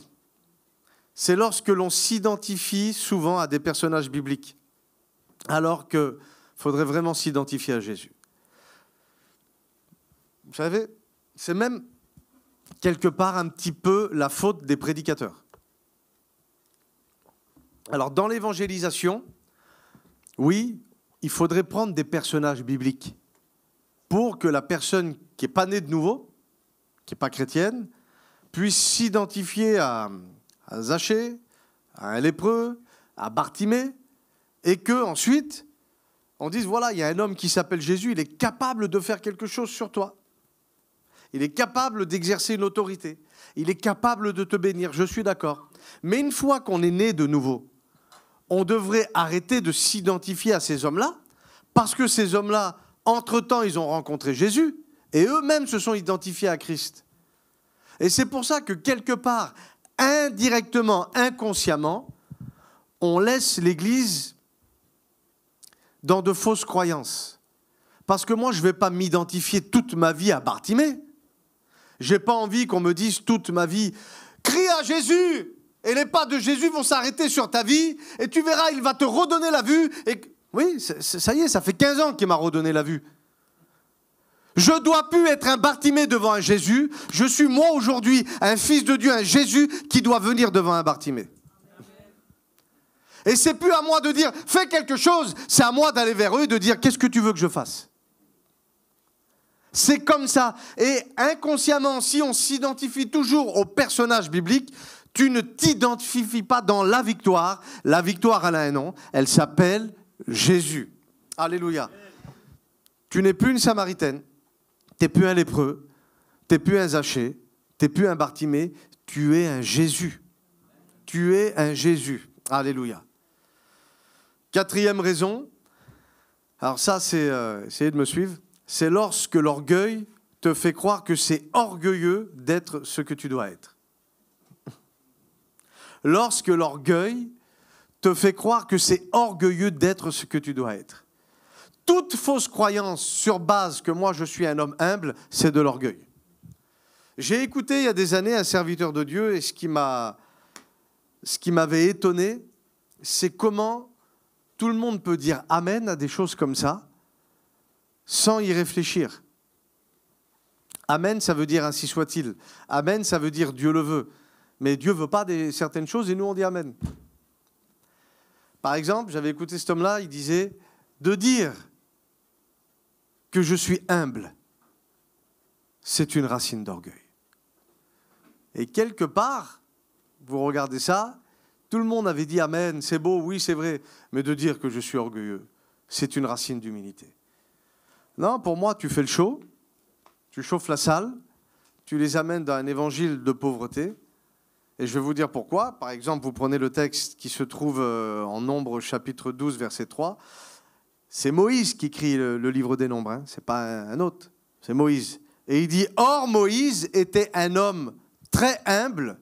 C'est lorsque l'on s'identifie souvent à des personnages bibliques, alors qu'il faudrait vraiment s'identifier à Jésus. Vous savez, c'est même quelque part un petit peu la faute des prédicateurs. Alors, dans l'évangélisation, oui, il faudrait prendre des personnages bibliques pour que la personne qui n'est pas née de nouveau, qui n'est pas chrétienne, puisse s'identifier à Zachée, à un lépreux, à Bartimée, et qu'ensuite, on dise, voilà, il y a un homme qui s'appelle Jésus, il est capable de faire quelque chose sur toi. Il est capable d'exercer une autorité. Il est capable de te bénir, je suis d'accord. Mais une fois qu'on est né de nouveau, on devrait arrêter de s'identifier à ces hommes-là, parce que ces hommes-là, entre-temps, ils ont rencontré Jésus, et eux-mêmes se sont identifiés à Christ. Et c'est pour ça que quelque part, indirectement, inconsciemment, on laisse l'Église dans de fausses croyances. Parce que moi, je ne vais pas m'identifier toute ma vie à Bartimée. Je n'ai pas envie qu'on me dise toute ma vie, crie à Jésus, et les pas de Jésus vont s'arrêter sur ta vie, et tu verras, il va te redonner la vue. Et oui, ça y est, ça fait 15 ans qu'il m'a redonné la vue. Je ne dois plus être un Bartimée devant un Jésus. Je suis moi aujourd'hui un fils de Dieu, un Jésus qui doit venir devant un Bartimée. Et c'est plus à moi de dire fais quelque chose, c'est à moi d'aller vers eux et de dire qu'est-ce que tu veux que je fasse. C'est comme ça. Et inconsciemment, si on s'identifie toujours au personnage biblique, tu ne t'identifies pas dans la victoire. La victoire, elle a un nom. Elle s'appelle Jésus. Alléluia. Tu n'es plus une Samaritaine. Tu n'es plus un lépreux. Tu n'es plus un Zachée. Tu n'es plus un Bartimée. Tu es un Jésus. Tu es un Jésus. Alléluia. Quatrième raison. Alors ça, c'est... essayez de me suivre. C'est lorsque l'orgueil te fait croire que c'est orgueilleux d'être ce que tu dois être. Lorsque l'orgueil te fait croire que c'est orgueilleux d'être ce que tu dois être. Toute fausse croyance sur base que moi je suis un homme humble, c'est de l'orgueil. J'ai écouté il y a des années un serviteur de Dieu et ce qui m'a ce qui m'avait étonné, c'est comment tout le monde peut dire Amen à des choses comme ça sans y réfléchir. Amen, ça veut dire ainsi soit-il. Amen, ça veut dire Dieu le veut. Mais Dieu ne veut pas certaines choses et nous on dit Amen. Par exemple, j'avais écouté cet homme-là, il disait de dire que je suis humble, c'est une racine d'orgueil. Et quelque part, vous regardez ça, tout le monde avait dit Amen, c'est beau, oui, c'est vrai. Mais de dire que je suis orgueilleux, c'est une racine d'humilité. Non, pour moi, tu fais le show, tu chauffes la salle, tu les amènes dans un évangile de pauvreté. Et je vais vous dire pourquoi. Par exemple, vous prenez le texte qui se trouve en Nombres, chapitre 12, verset 3. C'est Moïse qui écrit le livre des Nombres, hein. Ce n'est pas un autre, c'est Moïse. Et il dit « Or, Moïse était un homme très humble,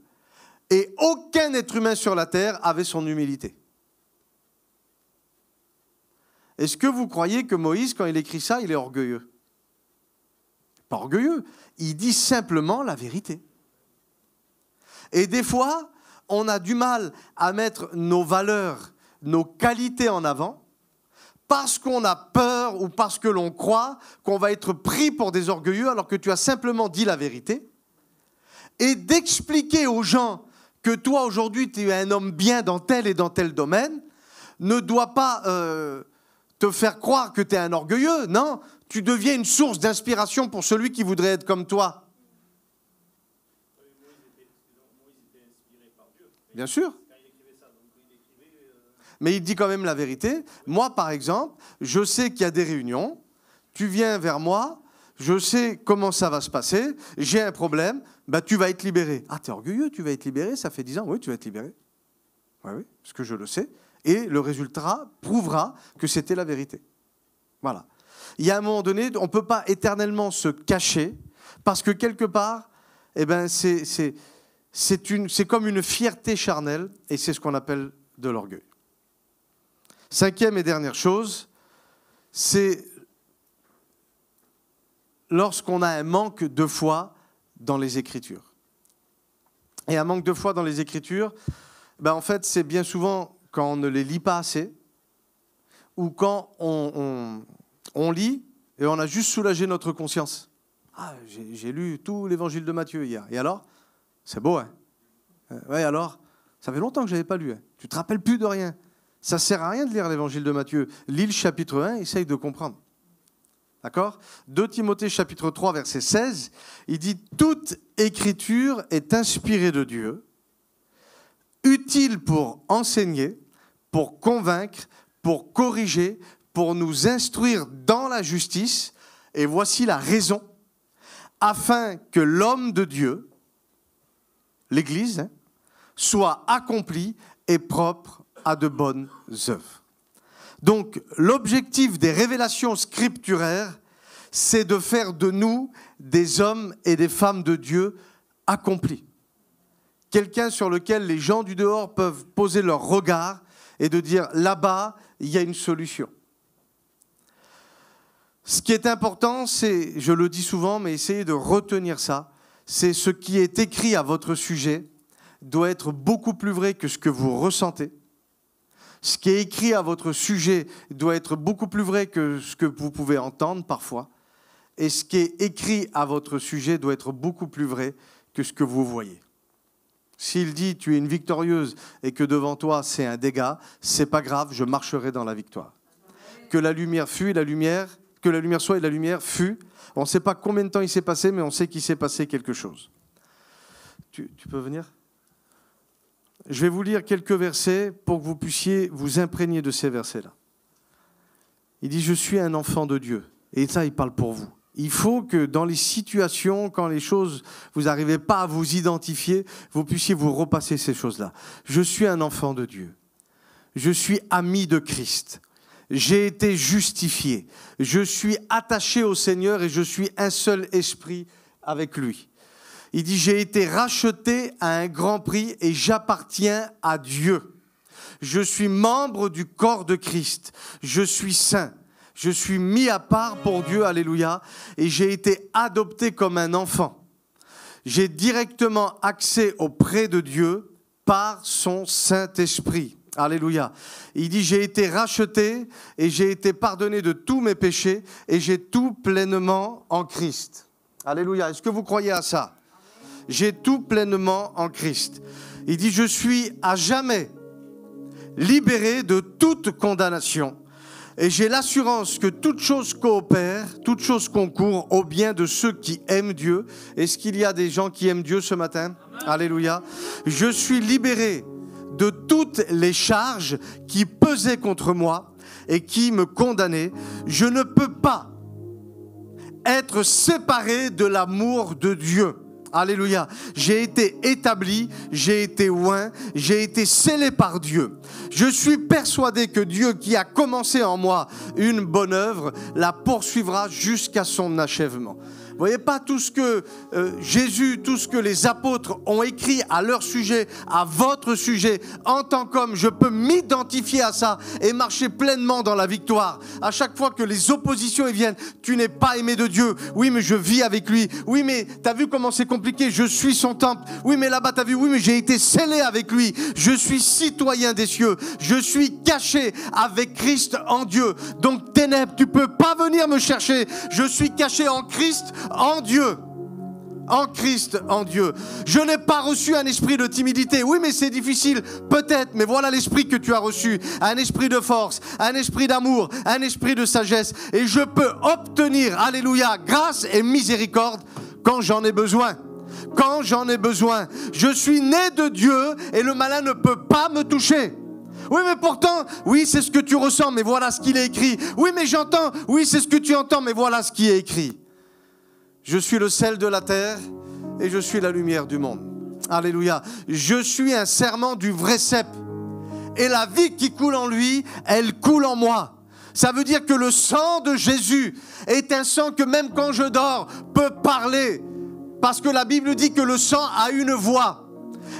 et aucun être humain sur la terre avait son humilité. » Est-ce que vous croyez que Moïse, quand il écrit ça, il est orgueilleux? Pas orgueilleux, il dit simplement la vérité. Et des fois, on a du mal à mettre nos valeurs, nos qualités en avant, parce qu'on a peur ou parce que l'on croit qu'on va être pris pour des orgueilleux alors que tu as simplement dit la vérité. Et d'expliquer aux gens que toi, aujourd'hui, tu es un homme bien dans tel et dans tel domaine, ne doit pas te faire croire que tu es un orgueilleux. Non, tu deviens une source d'inspiration pour celui qui voudrait être comme toi. Bien sûr. Mais il dit quand même la vérité. Moi, par exemple, je sais qu'il y a des réunions. Tu viens vers moi, je sais comment ça va se passer. J'ai un problème, tu vas être libéré. Ah, t'es orgueilleux, tu vas être libéré, ça fait 10 ans. Oui, tu vas être libéré. Oui, parce que je le sais. Et le résultat prouvera que c'était la vérité. Voilà. Il y a un moment donné, on ne peut pas éternellement se cacher, parce que quelque part, c'est comme une fierté charnelle, et c'est ce qu'on appelle de l'orgueil. Cinquième et dernière chose, c'est lorsqu'on a un manque de foi dans les Écritures. Et un manque de foi dans les Écritures, en fait, c'est bien souvent quand on ne les lit pas assez, ou quand on lit et on a juste soulagé notre conscience. Ah, j'ai lu tout l'évangile de Matthieu hier. Et alors? C'est beau, hein? Ouais, alors? Ça fait longtemps que je n'avais pas lu. Hein. Tu ne te rappelles plus de rien. Ça ne sert à rien de lire l'évangile de Matthieu. Lis le chapitre 1, essaye de comprendre. D'accord? 2 Timothée chapitre 3, verset 16, il dit « Toute écriture est inspirée de Dieu, utile pour enseigner, pour convaincre, pour corriger, pour nous instruire dans la justice, et voici la raison, afin que l'homme de Dieu, l'Église, soit accompli et propre à de bonnes œuvres. » Donc, l'objectif des révélations scripturaires, c'est de faire de nous des hommes et des femmes de Dieu accomplis. Quelqu'un sur lequel les gens du dehors peuvent poser leur regard et de dire, là-bas, il y a une solution. Ce qui est important, c'est, je le dis souvent, mais essayez de retenir ça, c'est ce qui est écrit à votre sujet doit être beaucoup plus vrai que ce que vous ressentez. Ce qui est écrit à votre sujet doit être beaucoup plus vrai que ce que vous pouvez entendre parfois. Et ce qui est écrit à votre sujet doit être beaucoup plus vrai que ce que vous voyez. S'il dit « tu es une victorieuse » et que devant toi c'est un dégât, c'est pas grave, je marcherai dans la victoire. Que la lumière fût et la lumière, que la lumière soit et la lumière fut. On ne sait pas combien de temps il s'est passé, mais on sait qu'il s'est passé quelque chose. Tu peux venir ? Je vais vous lire quelques versets pour que vous puissiez vous imprégner de ces versets-là. Il dit « Je suis un enfant de Dieu ». Et ça, il parle pour vous. Il faut que dans les situations, quand les choses, vous n'arrivez pas à vous identifier, vous puissiez vous repasser ces choses-là. Je suis un enfant de Dieu. Je suis ami de Christ. J'ai été justifié. Je suis attaché au Seigneur et je suis un seul esprit avec lui. Il dit, j'ai été racheté à un grand prix et j'appartiens à Dieu. Je suis membre du corps de Christ. Je suis saint. Je suis mis à part pour Dieu, alléluia, et j'ai été adopté comme un enfant. J'ai directement accès auprès de Dieu par son Saint-Esprit. Alléluia. Il dit, j'ai été racheté et j'ai été pardonné de tous mes péchés et j'ai tout pleinement en Christ. Alléluia. Est-ce que vous croyez à ça? J'ai tout pleinement en Christ. Il dit, je suis à jamais libéré de toute condamnation. Et j'ai l'assurance que toute chose coopère, toute chose concourt au bien de ceux qui aiment Dieu. Est-ce qu'il y a des gens qui aiment Dieu ce matin? Alléluia. Je suis libéré de toutes les charges qui pesaient contre moi et qui me condamnaient. Je ne peux pas être séparé de l'amour de Dieu. Alléluia. J'ai été établi, j'ai été oint, j'ai été scellé par Dieu. Je suis persuadé que Dieu qui a commencé en moi une bonne œuvre la poursuivra jusqu'à son achèvement. Vous voyez pas tout ce que Jésus, tout ce que les apôtres ont écrit à leur sujet, à votre sujet, en tant qu'homme, je peux m'identifier à ça et marcher pleinement dans la victoire. À chaque fois que les oppositions viennent, tu n'es pas aimé de Dieu. Oui, mais je vis avec lui. Oui, mais t'as vu comment c'est compliqué? Je suis son temple. Oui, mais là-bas t'as vu? Oui, mais j'ai été scellé avec lui. Je suis citoyen des cieux. Je suis caché avec Christ en Dieu. Donc ténèbres, tu peux pas venir me chercher. Je suis caché en Christ, en Dieu, en Christ, en Dieu. Je n'ai pas reçu un esprit de timidité. Oui, mais c'est difficile, peut-être, mais voilà l'esprit que tu as reçu. Un esprit de force, un esprit d'amour, un esprit de sagesse. Et je peux obtenir, alléluia, grâce et miséricorde quand j'en ai besoin. Quand j'en ai besoin. Je suis né de Dieu et le malin ne peut pas me toucher. Oui, mais pourtant, oui, c'est ce que tu ressens, mais voilà ce qu'il est écrit. Oui, mais j'entends, oui, c'est ce que tu entends, mais voilà ce qui est écrit. Je suis le sel de la terre et je suis la lumière du monde. Alléluia. Je suis un serment du vrai cep. Et la vie qui coule en lui, elle coule en moi. Ça veut dire que le sang de Jésus est un sang que même quand je dors, peut parler. Parce que la Bible dit que le sang a une voix.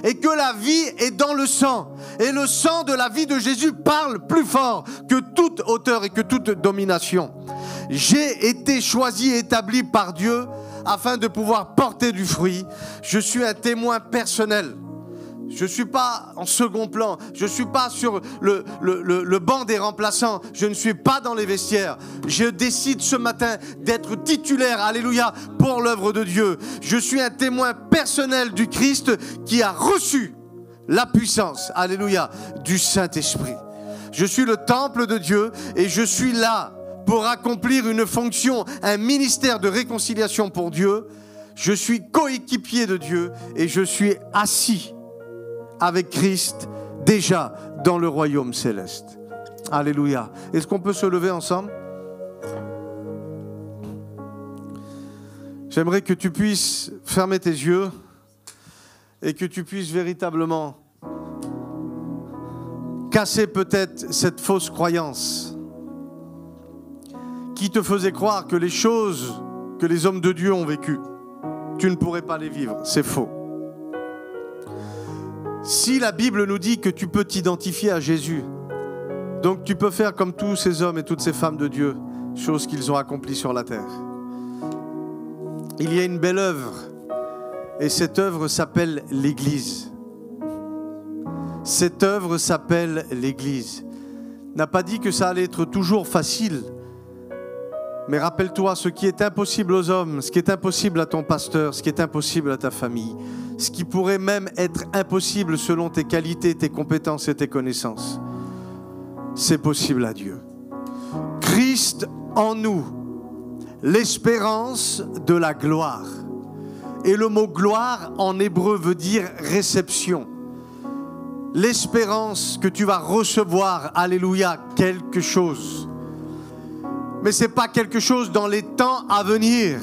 Et que la vie est dans le sang. Et le sang de la vie de Jésus parle plus fort que toute hauteur et que toute domination. J'ai été choisi et établi par Dieu afin de pouvoir porter du fruit. Je suis un témoin personnel. Je ne suis pas en second plan. Je ne suis pas sur le banc des remplaçants. Je ne suis pas dans les vestiaires. Je décide ce matin d'être titulaire, alléluia, pour l'œuvre de Dieu. Je suis un témoin personnel du Christ qui a reçu la puissance, alléluia, du Saint-Esprit. Je suis le temple de Dieu et je suis là pour accomplir une fonction, un ministère de réconciliation pour Dieu. Je suis coéquipier de Dieu et je suis assis avec Christ déjà dans le royaume céleste. Alléluia. Est-ce qu'on peut se lever ensemble? J'aimerais que tu puisses fermer tes yeux et que tu puisses véritablement casser peut-être cette fausse croyance qui te faisait croire que les choses que les hommes de Dieu ont vécues, tu ne pourrais pas les vivre. C'est faux. Si la Bible nous dit que tu peux t'identifier à Jésus, donc tu peux faire comme tous ces hommes et toutes ces femmes de Dieu, choses qu'ils ont accomplies sur la terre. Il y a une belle œuvre, et cette œuvre s'appelle l'Église. Cette œuvre s'appelle l'Église. N'a pas dit que ça allait être toujours facile, mais rappelle-toi, ce qui est impossible aux hommes, ce qui est impossible à ton pasteur, ce qui est impossible à ta famille, ce qui pourrait même être impossible selon tes qualités, tes compétences et tes connaissances, c'est possible à Dieu. Christ en nous, l'espérance de la gloire. Et le mot gloire en hébreu veut dire réception. L'espérance que tu vas recevoir, alléluia, quelque chose. Mais ce n'est pas quelque chose dans les temps à venir.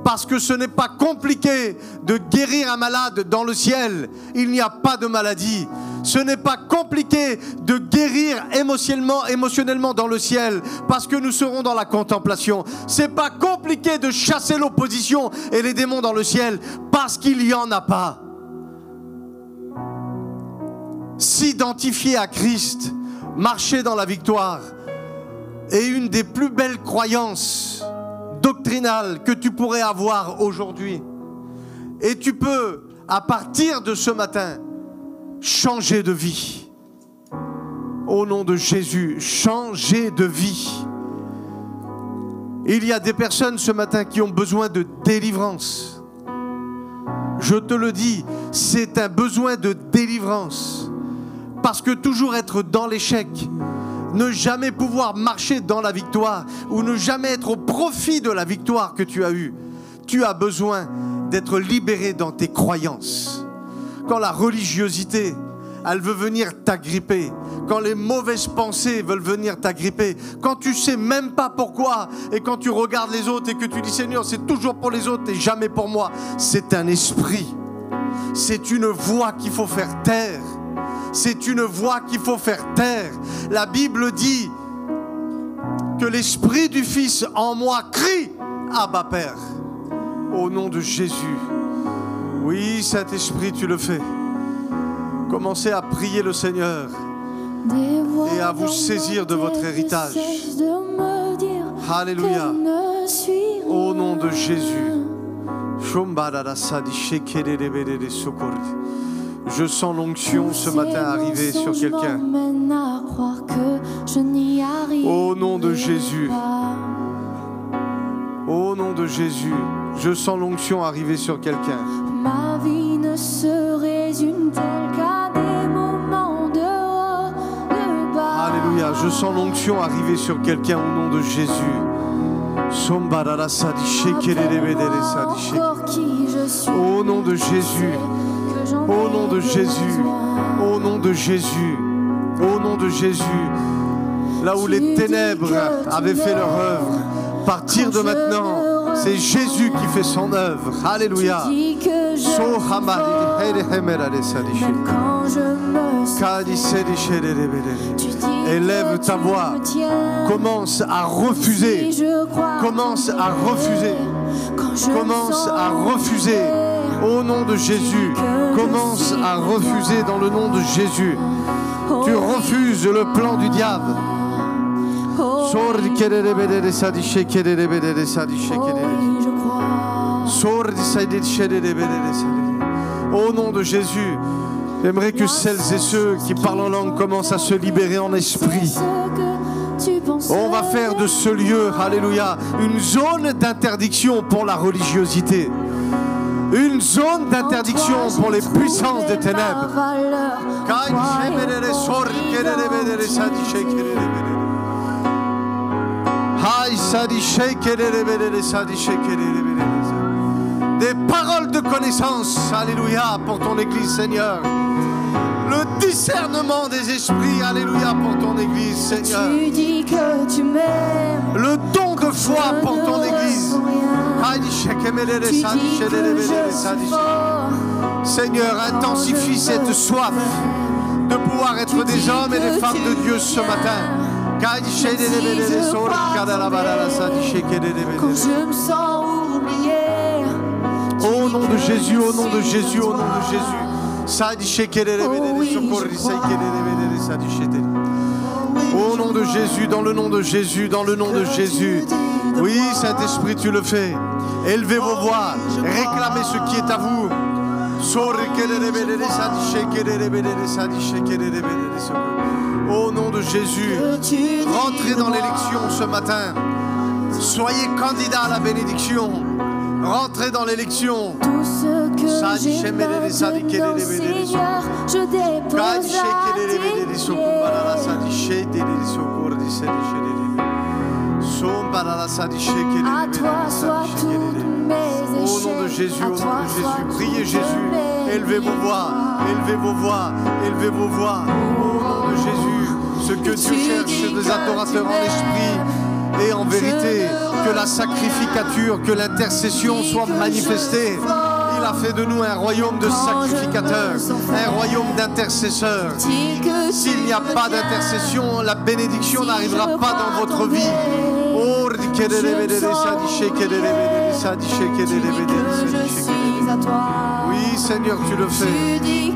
Parce que ce n'est pas compliqué de guérir un malade dans le ciel. Il n'y a pas de maladie. Ce n'est pas compliqué de guérir émotionnellement dans le ciel. Parce que nous serons dans la contemplation. Ce n'est pas compliqué de chasser l'opposition et les démons dans le ciel. Parce qu'il n'y en a pas. S'identifier à Christ, marcher dans la victoire, est une des plus belles croyances doctrinales que tu pourrais avoir aujourd'hui. Et tu peux, à partir de ce matin, changer de vie. Au nom de Jésus, changer de vie. Il y a des personnes ce matin qui ont besoin de délivrance. Je te le dis, c'est un besoin de délivrance. Parce que toujours être dans l'échec, ne jamais pouvoir marcher dans la victoire ou ne jamais être au profit de la victoire que tu as eue, tu as besoin d'être libéré dans tes croyances. Quand la religiosité, elle veut venir t'agripper, quand les mauvaises pensées veulent venir t'agripper, quand tu sais même pas pourquoi, et quand tu regardes les autres et que tu dis Seigneur, c'est toujours pour les autres et jamais pour moi, c'est un esprit, c'est une voix qu'il faut faire taire. C'est une voix qu'il faut faire taire. La Bible dit que l'Esprit du Fils en moi crie Abba Père. Au nom de Jésus. Oui, Saint-Esprit, tu le fais. Commencez à prier le Seigneur et à vous saisir de votre héritage. Alléluia. Au nom de Jésus. Je sens l'onction ce matin arriver sur quelqu'un. Au nom de Jésus. Au nom de Jésus. Je sens l'onction arriver sur quelqu'un. Ma vie ne se résume telle qu'à des moments de haut, de bas. Alléluia. Je sens l'onction arriver sur quelqu'un au nom de Jésus. Au nom de Jésus. Au nom de Jésus, au nom de Jésus, au nom de Jésus, là où les ténèbres avaient fait leur œuvre, à partir de maintenant, c'est Jésus qui fait son œuvre. Alléluia. Élève ta voix, commence à refuser, commence à refuser, commence à refuser. Au nom de Jésus, commence à refuser dans le nom de Jésus. Tu refuses le plan du diable. Au nom de Jésus, j'aimerais que celles et ceux qui parlent en langue commencent à se libérer en esprit. On va faire de ce lieu, alléluia, une zone d'interdiction pour la religiosité. Une zone d'interdiction pour les puissances des ténèbres. Des paroles de connaissance, alléluia, pour ton Église, Seigneur. Le discernement des esprits, alléluia, pour ton Église, Seigneur. Tu dis que tu m'aimes. Le don de foi pour ton Église. Seigneur, intensifie cette soif de pouvoir être des hommes et des femmes de Dieu ce matin. Quand je me sens oublié. Au nom de Jésus, au nom de Jésus, au nom de Jésus. Au nom de Jésus, dans le nom de Jésus, dans le nom de Jésus. Oui, Saint-Esprit, tu le fais. Élevez vos voix, réclamez ce qui est à vous. Au nom de Jésus, rentrez dans l'élection ce matin. Soyez candidat à la bénédiction. Rentrez dans l'élection. Tout ce que j'ai maintenant, Seigneur, je dépose à toi soient toutes mes échecs. Au nom de Jésus, au nom de Jésus, priez Jésus. Élevez vos voix, élevez vos voix, élevez vos voix. Au nom de Jésus, ce que Dieu cherche, c'est des adorateurs en esprit et en vérité. Que la sacrificature, que l'intercession soit manifestée. Il a fait de nous un royaume de sacrificateurs, un royaume d'intercesseurs. S'il n'y a pas d'intercession, la bénédiction n'arrivera pas dans votre vie. Oui, Seigneur, tu le fais. Tu dis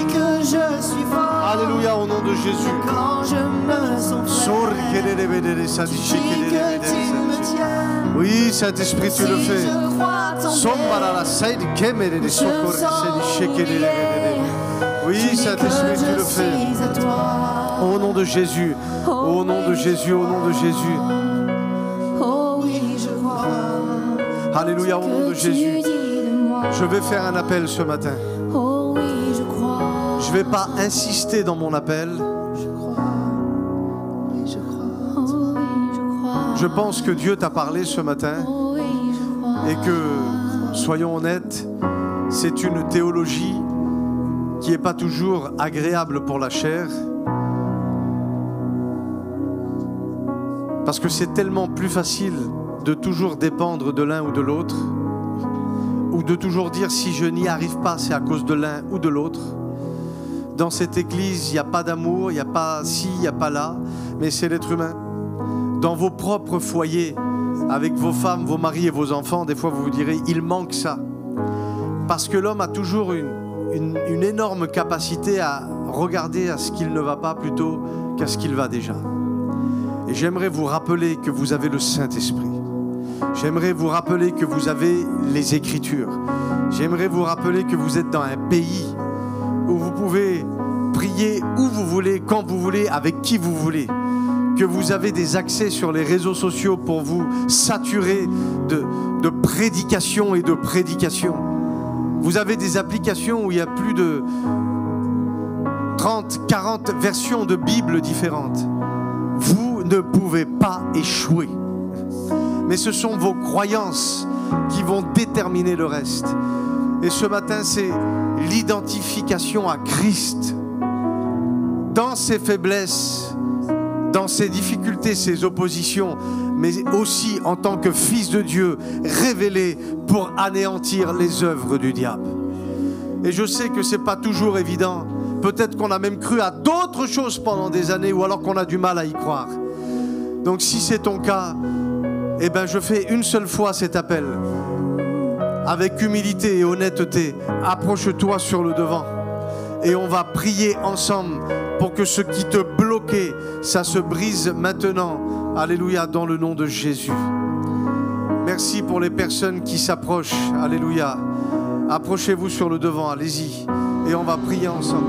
que je suis fort. Alléluia, au nom nom de Jésus. Quand je me sens Oui, Saint-Esprit, tu le fais. Oui, Saint-Esprit, tu le fais. Au nom de Jésus, au nom de Jésus, au nom de Jésus. Oh oui, je crois. Alléluia, au nom de Jésus. Je vais faire un appel ce matin. Oh oui, je crois. Je ne vais pas insister dans mon appel. Je crois. Oui, je crois. Oh oui, je crois. Je pense que Dieu t'a parlé ce matin Oh oui, je crois. et que, soyons honnêtes, c'est une théologie qui n'est pas toujours agréable pour la chair. Parce que c'est tellement plus facile de toujours dépendre de l'un ou de l'autre, ou de toujours dire si je n'y arrive pas, c'est à cause de l'un ou de l'autre. Dans cette église, il n'y a pas d'amour, il n'y a pas ci, il n'y a pas là, mais c'est l'être humain. Dans vos propres foyers, avec vos femmes, vos maris et vos enfants, des fois vous vous direz, il manque ça. Parce que l'homme a toujours une énorme capacité à regarder à ce qu'il ne va pas plutôt qu'à ce qu'il va déjà. Et j'aimerais vous rappeler que vous avez le Saint-Esprit. J'aimerais vous rappeler que vous avez les Écritures. J'aimerais vous rappeler que vous êtes dans un pays où vous pouvez prier où vous voulez, quand vous voulez, avec qui vous voulez. Que vous avez des accès sur les réseaux sociaux pour vous saturer de prédication et de prédication. Vous avez des applications où il y a plus de 30, 40 versions de Bible différentes. Vous ne pouvez pas échouer. Mais ce sont vos croyances qui vont déterminer le reste. Et ce matin, c'est l'identification à Christ. Dans ses faiblesses, dans ses difficultés, ses oppositions, mais aussi en tant que fils de Dieu, révélé pour anéantir les œuvres du diable. Et je sais que ce n'est pas toujours évident. Peut-être qu'on a même cru à d'autres choses pendant des années, ou alors qu'on a du mal à y croire. Donc si c'est ton cas, eh ben je fais une seule fois cet appel. Avec humilité et honnêteté, approche-toi sur le devant. Et on va prier ensemble pour que ce qui te bloquait, ça se brise maintenant. Alléluia, dans le nom de Jésus. Merci pour les personnes qui s'approchent. Alléluia. Approchez-vous sur le devant, allez-y. Et on va prier ensemble.